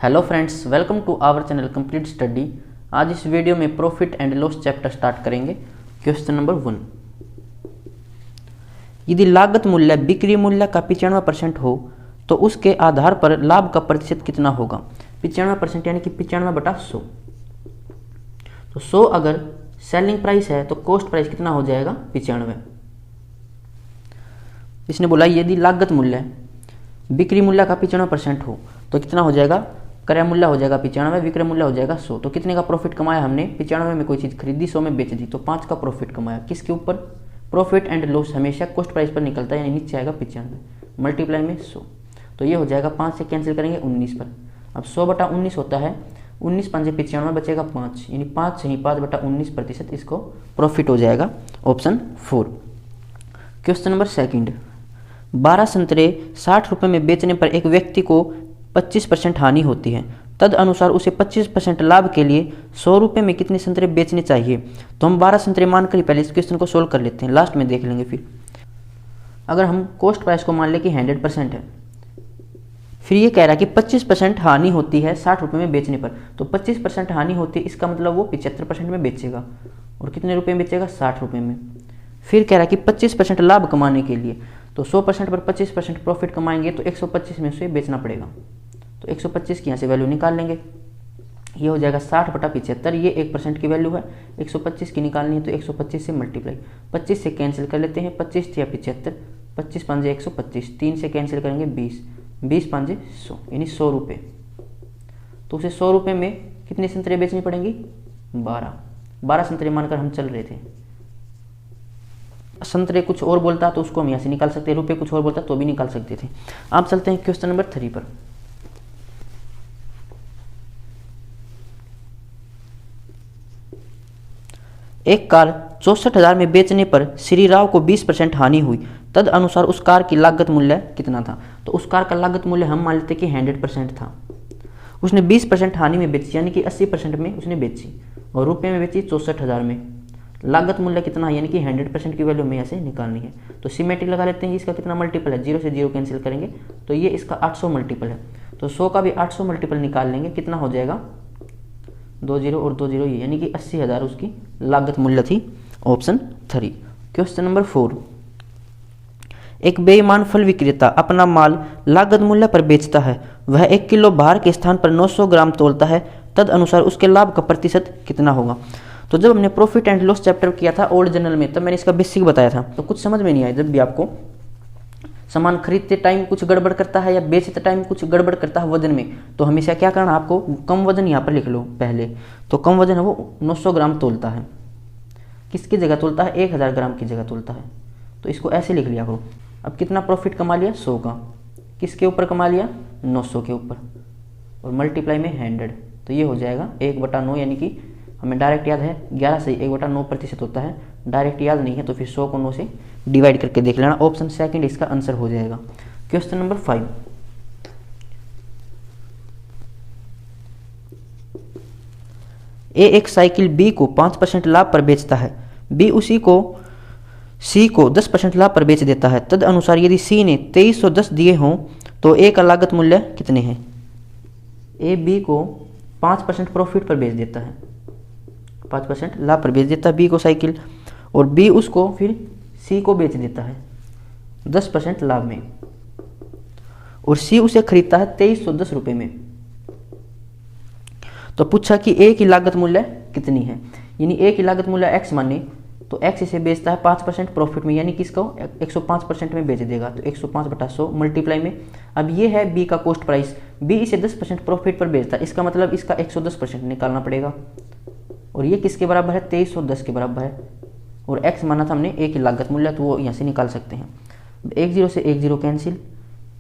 Hello friends, welcome to our channel complete study. आज इस video में profit and loss chapter start करेंगे। Question number 1, यदि लागत मूल्य बिक्री मूल्य का 95% हो तो उसके आधार पर लाभ का प्रतिशत कितना होगा। 95% यानी कि 95/100। तो 100 अगर सेलिंग प्राइस है तो कॉस्ट प्राइस कितना हो जाएगा 95। इसने बोला यदि लागत मूल्य बिक्री मूल्य का 95% हो तो कितना हो जाएगा, क्रय मूल्य हो जाएगा 95, विक्रय मूल्य हो जाएगा 100। तो कितने का प्रॉफिट कमाया हमने, 95 में कोई चीज़ खरीदी 100 में बेच दी तो 5 का प्रॉफिट कमाया। किसके ऊपर, प्रॉफिट एंड लॉस हमेशा कॉस्ट प्राइस पर निकलता है, यानी नीचे आएगा 95 मल्टीप्लाई में 100। तो ये हो जाएगा 5 से कैंसिल करेंगे 19 पर। अब 100/19 होता है, 19 5 95 बचेगा 5, यानी 5 से ही 5/19% इसको प्रॉफिट हो जाएगा। ऑप्शन 4। क्वेश्चन नंबर 2, 12 संतरे 60 रुपये में बेचने पर एक व्यक्ति को 25% हानि होती है, तद अनुसार उसे 25% लाभ के लिए 100 रुपये में कितने संतरे बेचने चाहिए। तो हम 12 संतरे मानकर ही पहले इस क्वेश्चन को सोल्व कर लेते हैं, लास्ट में देख लेंगे। फिर अगर हम कॉस्ट प्राइस को मान लें कि 100% है, फिर ये कह रहा है कि 25% हानि होती है 60 रुपये में बेचने पर। तो 25% हानि होती है, इसका मतलब वो 75% में बेचेगा। और कितने रुपये में बेचेगा, 60 रुपये में। फिर कह रहा है कि 25% लाभ कमाने के लिए, तो 100% पर 25% प्रॉफिट कमाएंगे तो 125 में से बेचना पड़ेगा। तो 125 की यहाँ से वैल्यू निकाल लेंगे, ये हो जाएगा 60/75। ये 1% की वैल्यू है, 125 की निकालनी है तो 125 से मल्टीप्लाई, 25 से कैंसिल कर लेते हैं, 25 या 75, 25 5 125, 3 से कैंसिल करेंगे 20, 20 5 100, यानी 100 रुपये। तो उसे 100 रुपये में कितने संतरे बेचनी पड़ेंगी, 12 संतरे मानकर हम चल रहे थे। संतरे कुछ और बोलता तो उसको हम यहाँ से निकाल सकते हैं, रुपये कुछ और बोलता तो भी निकाल सकते थे। आप चलते हैं क्वेश्चन नंबर 3 पर। एक कार 64,000 में बेचने पर श्री राव को 20% हानि हुई, तद अनुसार उस कार की लागत मूल्य कितना था। तो उस कार का लागत मूल्य हम मान लेते कि 100% था, उसने 20% हानि में बेची, यानी कि 80% में उसने बेची और रुपये में बेची 64,000 में। लागत मूल्य कितना है, यानी कि 100% की वैल्यू में ऐसे निकालनी है। तो सिमेट्रिक लगा लेते हैं, इसका कितना मल्टीपल है, 0 से 0 कैंसिल करेंगे तो ये इसका 800 मल्टीपल है। तो 100 का भी 800 मल्टीपल निकाल लेंगे, कितना हो जाएगा, 2 0 और 2 0, यानी कि 80,000 उसकी लागत मूल्य थी। ऑप्शन 3। क्वेश्चन नंबर 4, एक बेईमान फल विक्रेता अपना माल लागत मूल्य पर बेचता है। वह 1 किलो भार के स्थान पर 900 ग्राम तोलता है, तद अनुसार उसके लाभ का प्रतिशत कितना होगा। तो जब हमने प्रॉफिट एंड लॉस चैप्टर किया था ओल्ड जर्नल में, तब मैंने इसका बेसिक बताया था। तो कुछ समझ में नहीं आया, जब भी आपको सामान खरीदते टाइम कुछ गड़बड़ करता है या बेचते टाइम कुछ गड़बड़ करता है वजन में, तो हमेशा क्या करना, आपको कम वजन यहाँ पर लिख लो पहले। तो कम वजन है वो 900 ग्राम तोलता है, किसकी जगह तोलता है, 1000 ग्राम की जगह तोलता है। तो इसको ऐसे लिख लिया करो। अब कितना प्रॉफिट कमा लिया, 100 का, किसके ऊपर कमा लिया, 900 के ऊपर, और मल्टीप्लाई में 100। तो ये हो जाएगा 1/9, यानी कि हमें डायरेक्ट याद है 11 से 1/9% होता है, डायरेक्ट याद नहीं है तो फिर 100 को 9 से डिवाइड करके देख लेना। ऑप्शन 2 इसका आंसर हो जाएगा। क्वेश्चन नंबर 5, ए एक साइकिल बी को 5% लाभ पर बेचता है, बी उसी को सी को 10% लाभ पर बेच देता है। तद अनुसार यदि सी ने 2310 दिए हों तो ए का लागत मूल्य कितने हैं। ए बी को 5% प्रॉफिट पर बेच देता है, 5% लाभ पर बेच देता है बी को साइकिल, और बी उसको फिर सी को बेच देता है 10% लाभ में, और सी उसे खरीदता है 2310 रुपये में। तो पूछा कि ए की लागत मूल्य कितनी है, यानी ए की लागत मूल्य एक्स माने तो एक्स इसे बेचता है 5% प्रॉफिट में, यानी किसको 105% में बेच देगा। तो 105/100 मल्टीप्लाई में, अब ये है बी का कॉस्ट प्राइस, बी इसे 10% प्रॉफिट पर बेचता है, इसका मतलब इसका 110% निकालना पड़ेगा। और ये किसके बराबर है, 2310 के बराबर है, और x माना था हमने ए की लागत मूल्य, तो वो यहाँ से निकाल सकते हैं। 1 0 से 1 0 कैंसिल,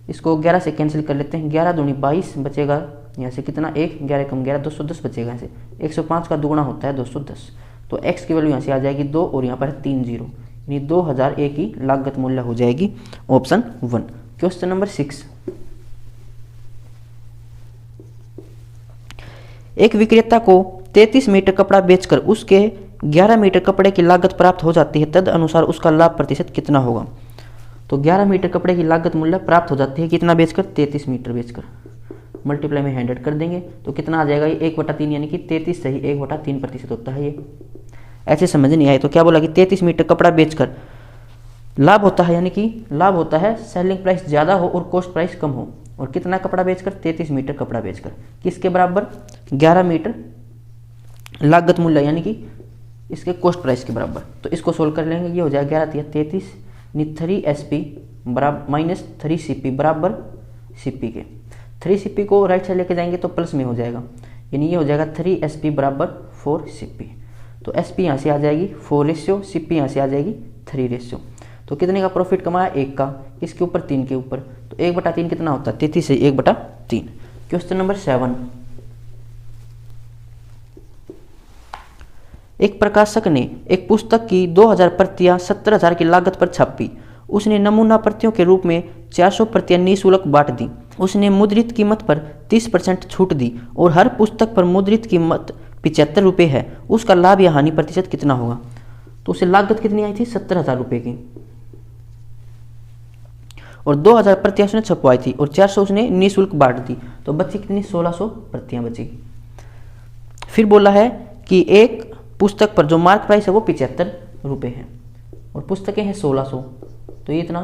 इसको 11 से कैंसिल कर लेते हैं, 11 दूनी 22 बचेगा, यहाँ से कितना 1, 11 कम 11 210 बचेगा। यहाँ से 105 का दुगुना होता है 210, तो x की वैल्यू यहाँ से आ जाएगी 2 और यहाँ पर है 3 0, यानी 2000 ए की लागत मूल्य हो जाएगी। ऑप्शन 1। क्वेश्चन नंबर 6, एक विक्रेता को 33 मीटर कपड़ा बेचकर उसके 11 मीटर कपड़े की लागत प्राप्त हो जाती है, तद अनुसार उसका लाभ प्रतिशत कितना होगा। तो 11 मीटर कपड़े की लागत मूल्य प्राप्त हो जाती है, कितना बेचकर, 33 मीटर बेचकर। मल्टीप्लाई में 100 कर देंगे तो कितना आ जाएगा, ये 1/3 यानी कि 33 सही 1/3% होता है ये। ऐसे समझ नहीं आए तो क्या बोला कि 33 मीटर कपड़ा बेचकर लाभ होता है, यानी कि लाभ होता है सेलिंग प्राइस ज़्यादा हो और कॉस्ट प्राइस कम हो। और कितना कपड़ा बेचकर, 33 मीटर कपड़ा बेचकर, किसके बराबर, 11 मीटर लागत मूल्य यानी कि इसके कॉस्ट प्राइस के बराबर। तो इसको सोल्व कर लेंगे, ये हो जाएगा 11 33 3SP बराबर माइनस 3CP बराबर CP के। 3CP को राइट साइड लेके जाएंगे तो प्लस में हो जाएगा, यानी ये हो जाएगा 3SP बराबर 4CP। तो SP यहाँ से आ जाएगी 4 रेशियो, CP यहाँ से आ जाएगी 3 रेशियो। तो कितने का प्रॉफिट कमाया, 1 का, किसके ऊपर, 3 के ऊपर। तो 1/3 कितना होता है, 33 से 1/3। क्वेश्चन नंबर 7, एक प्रकाशक ने एक पुस्तक की 2000 प्रतियां 17,000 की लागत पर छापी। उसने नमूना प्रतियों के रूप में 400 प्रतियां निःशुल्क बांट दी। उसने मुद्रित कीमत पर 30% छूट दी और हर पुस्तक पर मुद्रित कीमत 75 रुपये है। उसका लाभ या हानि प्रतिशत कितना होगा। तो उसे लागत कितनी आई थी, 17,000 रुपये की, और 2000 प्रतियां उसने छपवाई थी और 400 उसने निःशुल्क बांट दी, तो बची कितनी, 1600 प्रतियां बची। फिर बोला है कि एक पुस्तक पर जो मार्क प्राइस है वो 75 रुपये है और पुस्तकें हैं 1600, तो ये इतना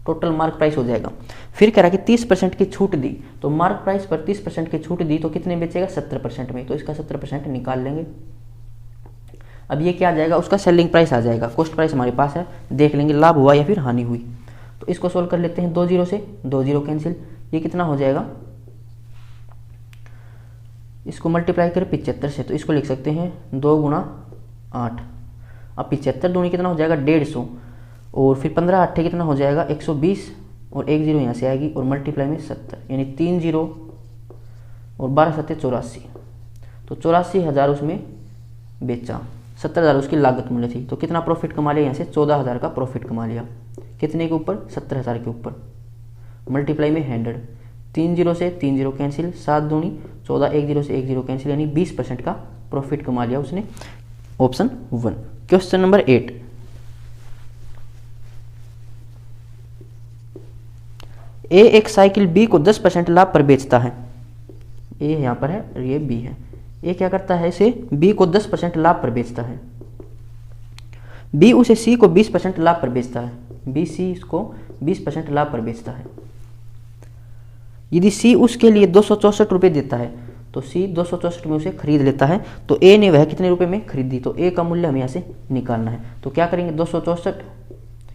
टोटल मार्क प्राइस हो जाएगा। फिर कह रहा है कि 30% की छूट दी, तो मार्क प्राइस पर 30% की छूट दी तो कितने बेचेगा, 70% में, तो इसका 70% निकाल लेंगे। अब ये क्या आ जाएगा, उसका सेलिंग प्राइस आ जाएगा, कॉस्ट प्राइस हमारे पास है, देख लेंगे लाभ हुआ या फिर हानि हुई। तो इसको सोल्व कर लेते हैं, 2 0 से 2 0 कैंसिल, ये कितना हो जाएगा, इसको मल्टीप्लाई करें 75 से, तो इसको लिख सकते हैं 2 × 8। अब 75 दूनी कितना हो जाएगा, 150, और फिर 15 8 कितना हो जाएगा, 120, और 1 0 यहाँ से आएगी और मल्टीप्लाई में 70, यानी 3 0 और 12 7 84, तो 84,000 उसमें बेचा, 70,000 उसकी लागत मूल्य थी। तो कितना प्रॉफिट कमा लिया यहाँ से, 14,000 का प्रॉफिट कमा लिया, कितने के ऊपर, 17,000 के ऊपर, मल्टीप्लाई में 100, 3 0 से 3 0 कैंसिल, 7 दूनी 14, 1 0 से 1 0 कैंसिल, यानी 20% का प्रॉफिट कमा लिया उसने, ऑप्शन 1। क्वेश्चन नंबर 8, ए एक साइकिल बी को 10% लाभ पर बेचता है। ए यहाँ पर है और ये बी है। ए क्या करता है, इसे बी को 10% लाभ पर बेचता है। बी उसे सी को 20% लाभ पर बेचता है। बी सी इसको 20% लाभ पर बेचता है। यदि सी उसके लिए 264 रुपये देता है तो सी 264 में उसे खरीद लेता है, तो ए ने वह कितने रुपए में खरीदी, तो ए का मूल्य हमें यहाँ से निकालना है। तो क्या करेंगे, 264,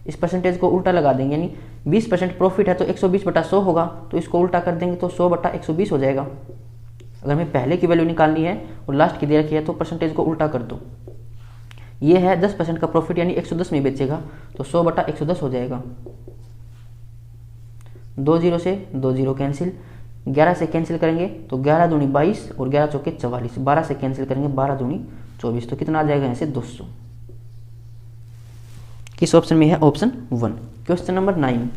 इस परसेंटेज को उल्टा लगा देंगे, यानी 20% प्रॉफिट है तो 120/100 होगा, तो इसको उल्टा कर देंगे तो 100/120 हो जाएगा। अगर हमें पहले की वैल्यू निकालनी है और लास्ट की दे रखी है तो परसेंटेज को उल्टा कर दो। ये है 10% का प्रॉफिट, यानी 110 में बेचेगा, तो 100/110 हो जाएगा। 2 0 से 2 0 कैंसिल, 11 से कैंसिल करेंगे तो 11 दूनी 22 और 11 चौके 44, 12 से कैंसिल करेंगे 12 दूनी 24, तो कितना आ जाएगा यहाँ से 200। किस ऑप्शन में है, ऑप्शन 1। क्वेश्चन नंबर 9,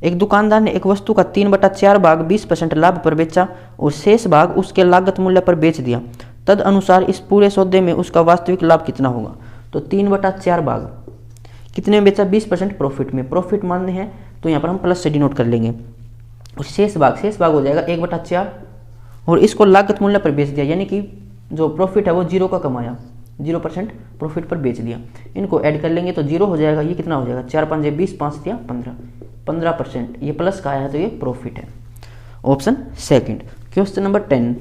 एक दुकानदार ने एक वस्तु का 3/4 भाग 20% लाभ पर बेचा और शेष भाग उसके लागत मूल्य पर बेच दिया। तद अनुसार इस पूरे सौदे में उसका वास्तविक लाभ कितना होगा। तो 3/4 भाग कितने में बेचा, 20% प्रॉफिट में, प्रॉफिट मानने हैं तो यहाँ पर हम प्लस से डिनोट कर लेंगे। और शेष भाग हो जाएगा 1/4 और इसको लागत मूल्य पर बेच दिया, यानी कि जो प्रॉफिट है वो 0 का कमाया, 0% प्रॉफिट पर बेच दिया। इनको ऐड कर लेंगे तो 0 हो जाएगा, ये कितना हो जाएगा, 4 5 20, 5 दिया 15%, ये प्लस का आया है तो ये प्रॉफिट है, option 2। Question number 10,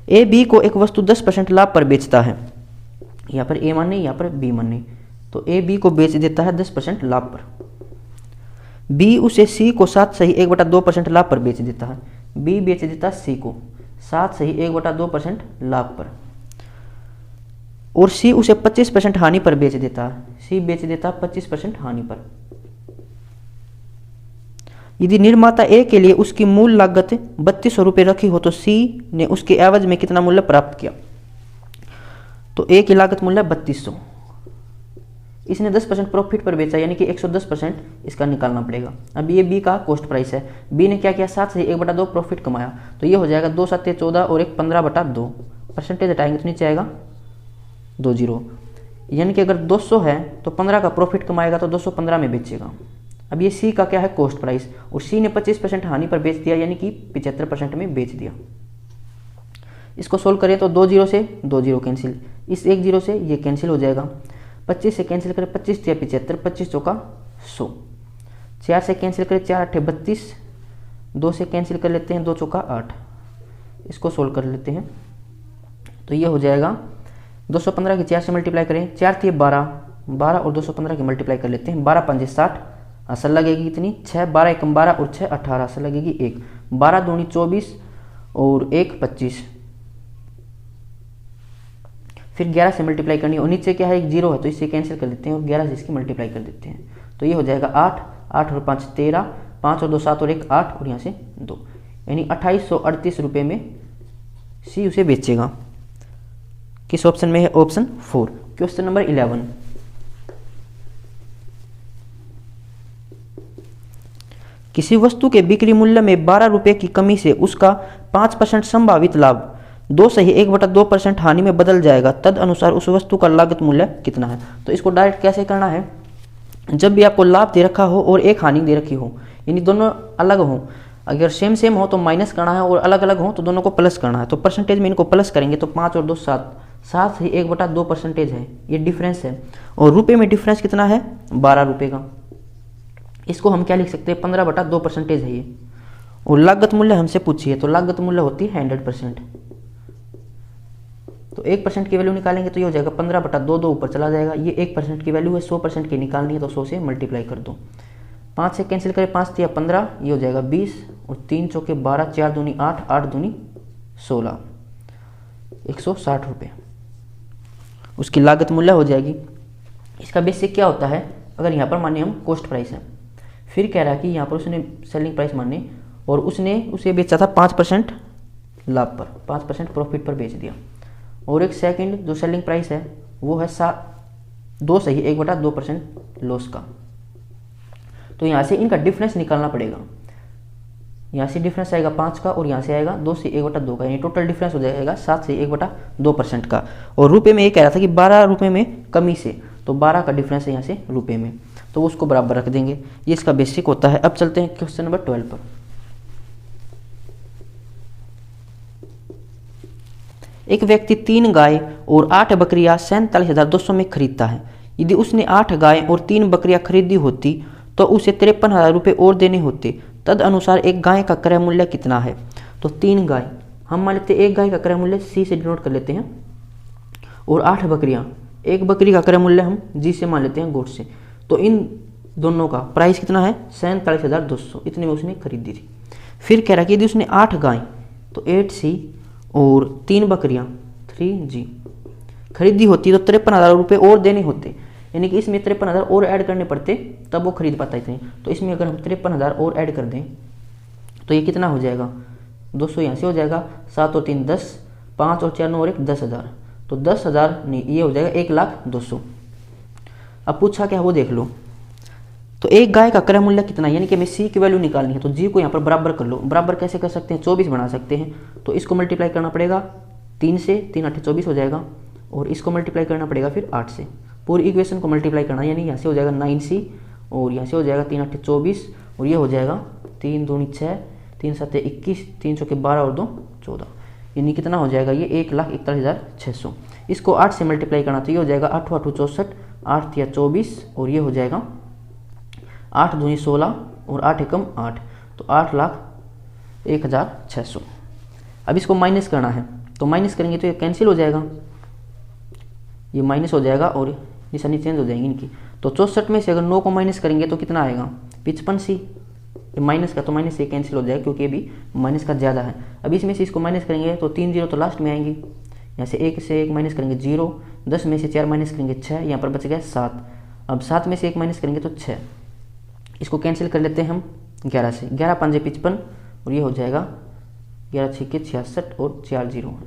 A B को एक वस्तु 10% लाभ पर बेचता है। यहाँ पर ए माने, यहाँ पर बी माने, तो ए बी को बेच देता है 10% लाभ पर। बी उसे सी को 7 सही 1/2% लाभ पर बेच देता है। बी बेच देता है सी को 7 सही 1/2% लाभ पर, और सी उसे 25% हानि पर बेच देता है। सी बेच देता है 25% हानि पर। यदि निर्माता ए के लिए उसकी मूल लागत 3200 रुपये रखी हो तो सी ने उसके एवज में कितना मूल्य प्राप्त किया। तो ए की लागत मूल्य 3200, इसने 10% प्रॉफिट पर बेचा, यानी कि 110% इसका निकालना पड़ेगा। अब ये बी का कॉस्ट प्राइस है। बी ने क्या किया, 7 से 1/2 प्रॉफिट कमाया, तो ये हो जाएगा 2 7 14 और 1 15/2, परसेंटेज हटाएंगे तो नीचे आएगा 20, यानी कि अगर 200 है तो 15 का प्रॉफिट कमाएगा तो 215 में बेचेगा, अब ये सी का क्या है, कॉस्ट प्राइस, और सी ने 25% हानि पर बेच दिया, यानी कि 75% में बेच दिया। इसको सोल्व करें तो 2 जीरो से 2 जीरो कैंसिल, इस 1 जीरो से ये कैंसिल हो जाएगा, 25 से कैंसिल करें 25 या 75, 25 चौका 100, 4 से कैंसिल करें 4 8 32, 2 से कैंसिल कर लेते हैं 2 चौका 8, इसको सोल्व कर लेते हैं तो ये हो जाएगा 215 की 4 से मल्टीप्लाई करें, 4 थी 12, 12 और 215 की मल्टीप्लाई कर लेते हैं, 12 पंजे 60, असल लगेगी कितनी 6, 12 एकम 12 और 6 18, असल लगेगी 1, 12 दूनी 24 और 1 25, फिर 11 से मल्टीप्लाई करनी है, और नीचे क्या है एक जीरो है तो इससे कैंसिल कर देते हैं और 11 से इसकी मल्टीप्लाई कर देते हैं, तो ये हो जाएगा 8, 8 और 5 13, 5 और 2 7 और 1 8 और यहाँ से 2, यानी 2838 रुपये में सी उसे बेचेगा। किस ऑप्शन में है, ऑप्शन 4। क्वेश्चन नंबर 11, किसी वस्तु के बिक्री मूल्य में 12 रुपये की कमी से उसका 5% संभावित लाभ 2 सही 1/2% हानि में बदल जाएगा, तद अनुसार उस वस्तु का लागत मूल्य कितना है। तो इसको डायरेक्ट कैसे करना है, जब भी आपको लाभ दे रखा हो और एक हानि दे रखी हो, यानी दोनों अलग हो, अगर सेम सेम हो तो माइनस करना है और अलग अलग हो तो दोनों को प्लस करना है। तो परसेंटेज में इनको प्लस करेंगे तो 5 और 2 7, 7 ही 1/2% है, ये डिफरेंस है, और रुपये में डिफरेंस कितना है 12 रुपये का। इसको हम क्या लिख सकते हैं 15/2% है ये, और लागत मूल्य हमसे पूछिए तो लागत मूल्य होती है 100%, तो 1% की वैल्यू निकालेंगे तो ये हो जाएगा 15/2, 2 ऊपर चला जाएगा, ये 1% की वैल्यू है, 100% की निकालनी है तो 100 से मल्टीप्लाई कर दो, 5 से कैंसिल करें 5 दिया 15, ये हो जाएगा 20 और 3 चौके 12, 4 दूनी 8, 8 दूनी 16, 160 रुपये उसकी लागत मूल्य हो जाएगी। इसका बेसिक क्या होता है, अगर यहाँ पर मानिए हम कॉस्ट प्राइस है, फिर कह रहा है कि यहाँ पर उसने सेलिंग प्राइस माने और उसने उसे बेचा था 5% लाभ पर, 5% प्रॉफिट पर बेच दिया, और एक सेकंड जो सेलिंग प्राइस है वो है 2 सही 1/2% लॉस का। तो यहाँ से इनका डिफरेंस निकालना पड़ेगा, यहाँ से डिफरेंस आएगा 5 का और यहाँ से आएगा 2 से 1/2 का, यानी टोटल डिफरेंस हो जाएगा 7 से 1/2% का। और रुपये में ये कह रहा था कि 12 रुपये में कमी से, तो 12 का डिफरेंस है यहाँ से रुपये में, तो उसको बराबर रख देंगे, ये इसका बेसिक होता है। अब चलते हैं क्वेश्चन नंबर 12 पर। एक व्यक्ति 3 गाय और 8 बकरियां 47,200 में खरीदता है। यदि उसने 8 गाय और 3 बकरियां खरीदी होती तो उसे 53,000 रुपये और देने होते, तद अनुसार एक गाय का क्रय मूल्य कितना है। तो 3 गाय हम मान लेते हैं, एक गाय का क्रय मूल्य सी से डिनोट कर लेते हैं, और 8 बकरियां, एक बकरी का क्रय मूल्य हम जी से मान लेते हैं, गोट से। तो इन दोनों का प्राइस कितना है 47,200, इतने में उसने खरीदी थी। फिर कह रहा है कि यदि उसने 8 गाय तो 8C और 3 बकरियां 3G खरीदी होती तो 53,000 रुपये और देने होते, यानी कि इसमें 53,000 और ऐड करने पड़ते तब वो खरीद पाता इतने। तो इसमें अगर हम 53,000 और ऐड कर दें तो ये कितना हो जाएगा 200, यहाँ से हो जाएगा 7 और 3 10, 5 और 4 9 और 1 10,000, तो 10,000 नहीं, ये हो जाएगा 1,02,000। अब पूछा क्या वो देख लो। तो एक गाय का क्रय मूल्य कितना, यानी कि हमें सी की वैल्यू निकालनी है, तो जी को यहाँ पर बराबर कर लो। बराबर कैसे कर सकते हैं, 24 बना सकते हैं, तो इसको मल्टीप्लाई करना पड़ेगा 3 से, 3 8 24 हो जाएगा, और इसको मल्टीप्लाई करना पड़ेगा फिर 8 से, पूरी इक्वेशन को मल्टीप्लाई करना, यानी यहाँ से हो जाएगा 9C और यहाँ से हो जाएगा 3 8 24 और ये हो जाएगा 3 दूनी 6, 3 7 21, 3 चौके 12 और 2 14, यानी कितना हो जाएगा ये 1,41,600। इसको 8 से मल्टीप्लाई करना तो ये हो जाएगा 8 8 64, 8 या 24 और ये हो जाएगा 8 दूनी 16 और 8 एकम 8, तो 8,01,600। अब इसको माइनस करना है, तो माइनस करेंगे तो ये कैंसिल हो जाएगा, ये माइनस हो जाएगा और निशानी चेंज हो जाएंगी इनकी। तो 64 में से अगर 9 को माइनस करेंगे तो कितना आएगा 55C, ये माइनस का, तो माइनस से कैंसिल हो जाएगा क्योंकि ये भी माइनस का ज़्यादा है। अब इसमें से इसको माइनस करेंगे तो 3 जीरो तो लास्ट में आएंगी, यहाँ से 1 से 1 माइनस करेंगे 0, 10 में से 4 माइनस करेंगे 6, यहाँ पर बच गया 7। अब 7 में से 1 माइनस करेंगे तो 6, इसको कैंसिल कर लेते हैं हम 11 से, 11 5 55 और ये हो जाएगा 11 6 66 और 4 जीरो।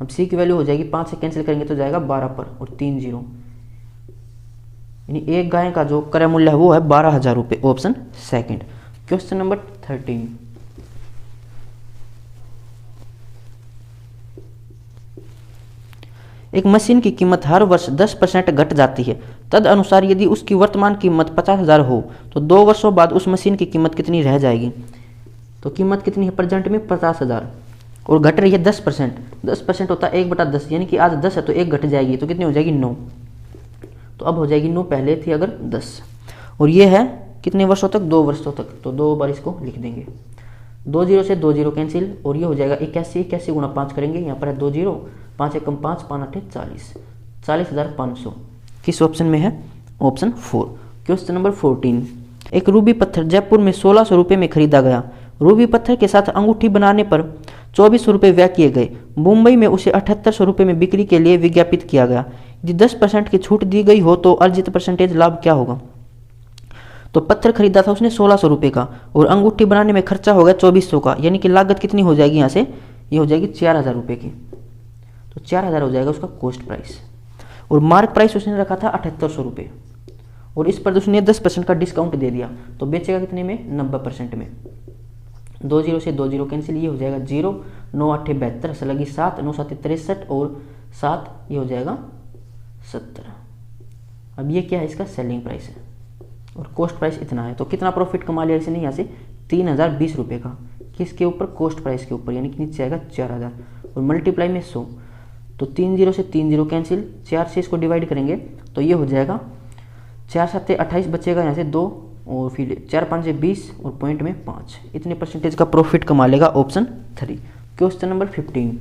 अब सी की वैल्यू हो जाएगी 5 से कैंसिल करेंगे तो जाएगा 12 पर और 3 जीरो, यानी एक गाय का जो क्रय मूल्य है वो है 12,000 रुपये, ऑप्शन सेकंड। क्वेश्चन नंबर 13, एक मशीन की कीमत हर वर्ष 10% घट जाती है, तद अनुसार यदि उसकी वर्तमान कीमत 50,000 हो तो 2 वर्षों बाद उस मशीन की कीमत कितनी रह जाएगी। तो कीमत कितनी है प्रेजेंट में 50,000 और घट रही है 10%। 10% होता है 1/10, यानी कि आज 10 है तो 1 घट जाएगी तो कितनी हो जाएगी 9। तो अब हो जाएगी 9, पहले थी अगर 10, और ये है कितने वर्षों तक 2 वर्षों तक, तो 2 बार इसको लिख देंगे। 2 जीरो से 2 जीरो कैंसिल और ये हो जाएगा 81। 81 गुणा 5 करेंगे, यहाँ पर है 2 जीरो, 5 एकम 5, 5 8 40, 40,500। किस ऑप्शन में है? ऑप्शन 4। Question number 14। एक रूबी पत्थर जयपुर में 1600 रुपये में खरीदा गया। रूबी पत्थर के साथ अंगूठी बनाने पर 2400 रुपये व्यय किए गए। मुंबई में उसे 7800 रुपये में बिक्री के लिए विज्ञापित किया गया। यदि 10% की छूट दी गई हो तो अर्जित परसेंटेज लाभ क्या होगा। तो पत्थर खरीदा था उसने 1600 रुपये का और अंगूठी बनाने में खर्चा हो गया 2400 का, यानी कि लागत कितनी हो जाएगी यहाँ से, ये हो जाएगी 4000 रुपये की। तो 4000 हो जाएगा उसका कॉस्ट प्राइस, और मार्क प्राइस उसने रखा था 7800 रुपये, और इस पर उसने 10% का डिस्काउंट दे दिया, तो बेचेगा कितने में, 90% में। 2 जीरो से 2 जीरो कैंसिल, ये हो जाएगा 0, 9 8 72, से लगी 7, 9 7 63 और 7, ये हो जाएगा 70। अब ये क्या है, इसका सेलिंग प्राइस है और कॉस्ट प्राइस इतना है। तो कितना प्रॉफिट कमा लिया इसने यहाँ से, 3020 रुपये का। किसके ऊपर, कॉस्ट प्राइस के ऊपर, यानी कि नीचे आएगा 4000 और मल्टीप्लाई में 100। तो 3 जीरो से 3 जीरो कैंसिल, 4 से इसको डिवाइड करेंगे तो ये हो जाएगा 4 7 28, बचेगा यहाँ से 2 और फिर 4 5 20 और पॉइंट में 5। इतने परसेंटेज का प्रॉफिट कमा लेगा ऑप्शन 3। Question number 15।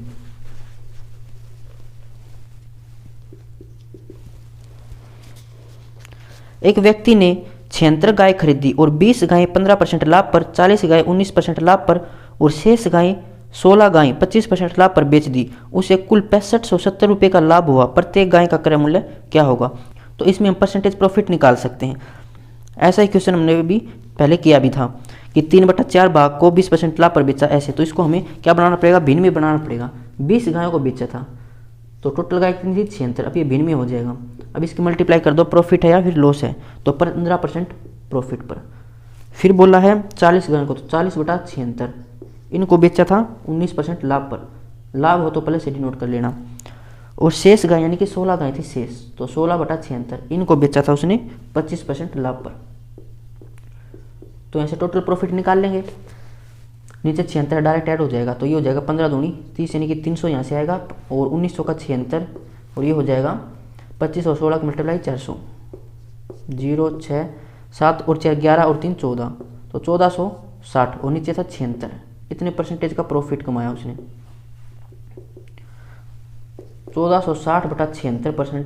एक व्यक्ति ने 76 गाय खरीदी और 20 गायें 15% लाभ पर, 40 गायें 19% लाभ पर और शेष गायें 16 गायें 25% लाभ पर बेच दी। उसे कुल 6570 रुपये का लाभ हुआ। प्रत्येक गाय का क्रय मूल्य क्या होगा। तो इसमें हम परसेंटेज प्रॉफिट निकाल सकते हैं। ऐसा ही क्वेश्चन हमने भी पहले किया भी था कि 3/4 भाग को 20% लाभ पर बेचा, ऐसे। तो इसको हमें क्या बनाना पड़ेगा, भिन्न में बनाना पड़ेगा। 20 गायों को बेचा था तो टोटल गाय कितनी थी, 76। अब ये भिन्न में हो जाएगा। अब इसकी मल्टीप्लाई कर दो, प्रॉफिट है या फिर लॉस है, तो 15% प्रॉफिट पर। फिर बोला है 40 गायों को, तो 40/76 इनको बेचा था 19% लाभ पर। लाभ हो तो पहले से डिनोट कर लेना। और शेष गाय यानी कि 16 गाय थी शेष, तो 16/76 इनको बेचा था उसने 25% लाभ पर। तो यहाँ से टोटल प्रॉफिट निकाल लेंगे। नीचे 76 डायरेक्ट ऐड हो जाएगा, तो ये हो जाएगा 15 दूनी 30, यानी कि 300 यहाँ से आएगा और 1900 का 76, और ये हो जाएगा 25 और 16 का मल्टीप्लाई 400, 0 6 7 और 4 11 और 3 14, तो 1460 और नीचे था 76। इतने परसेंटेज का प्रॉफिट कमाया उसने। 1460/76%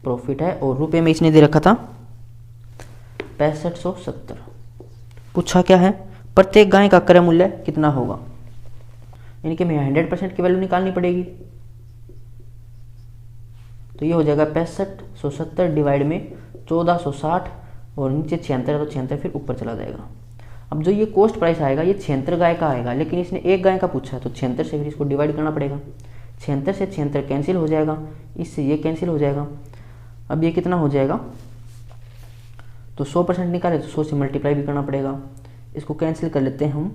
प्रॉफिट है, और रुपए में इसने दे रखा था 6570। पूछा क्या है, प्रत्येक गाय का क्रय मूल्य कितना होगा, यानी कि हमें 100% की वैल्यू निकालनी पड़ेगी। तो ये हो जाएगा 6570 डिवाइड में 1460 और नीचे 76 है तो 76 फिर ऊपर चला जाएगा। अब जो ये कॉस्ट प्राइस आएगा ये 76 गाय का आएगा, लेकिन इसने एक गाय का पूछा है तो 76 से फिर इसको डिवाइड करना पड़ेगा। 76 से 76 कैंसिल हो जाएगा, इससे ये कैंसिल हो जाएगा। अब ये कितना हो जाएगा, तो 100% निकाले तो 100 से मल्टीप्लाई भी करना पड़ेगा। इसको कैंसिल कर लेते हैं हम,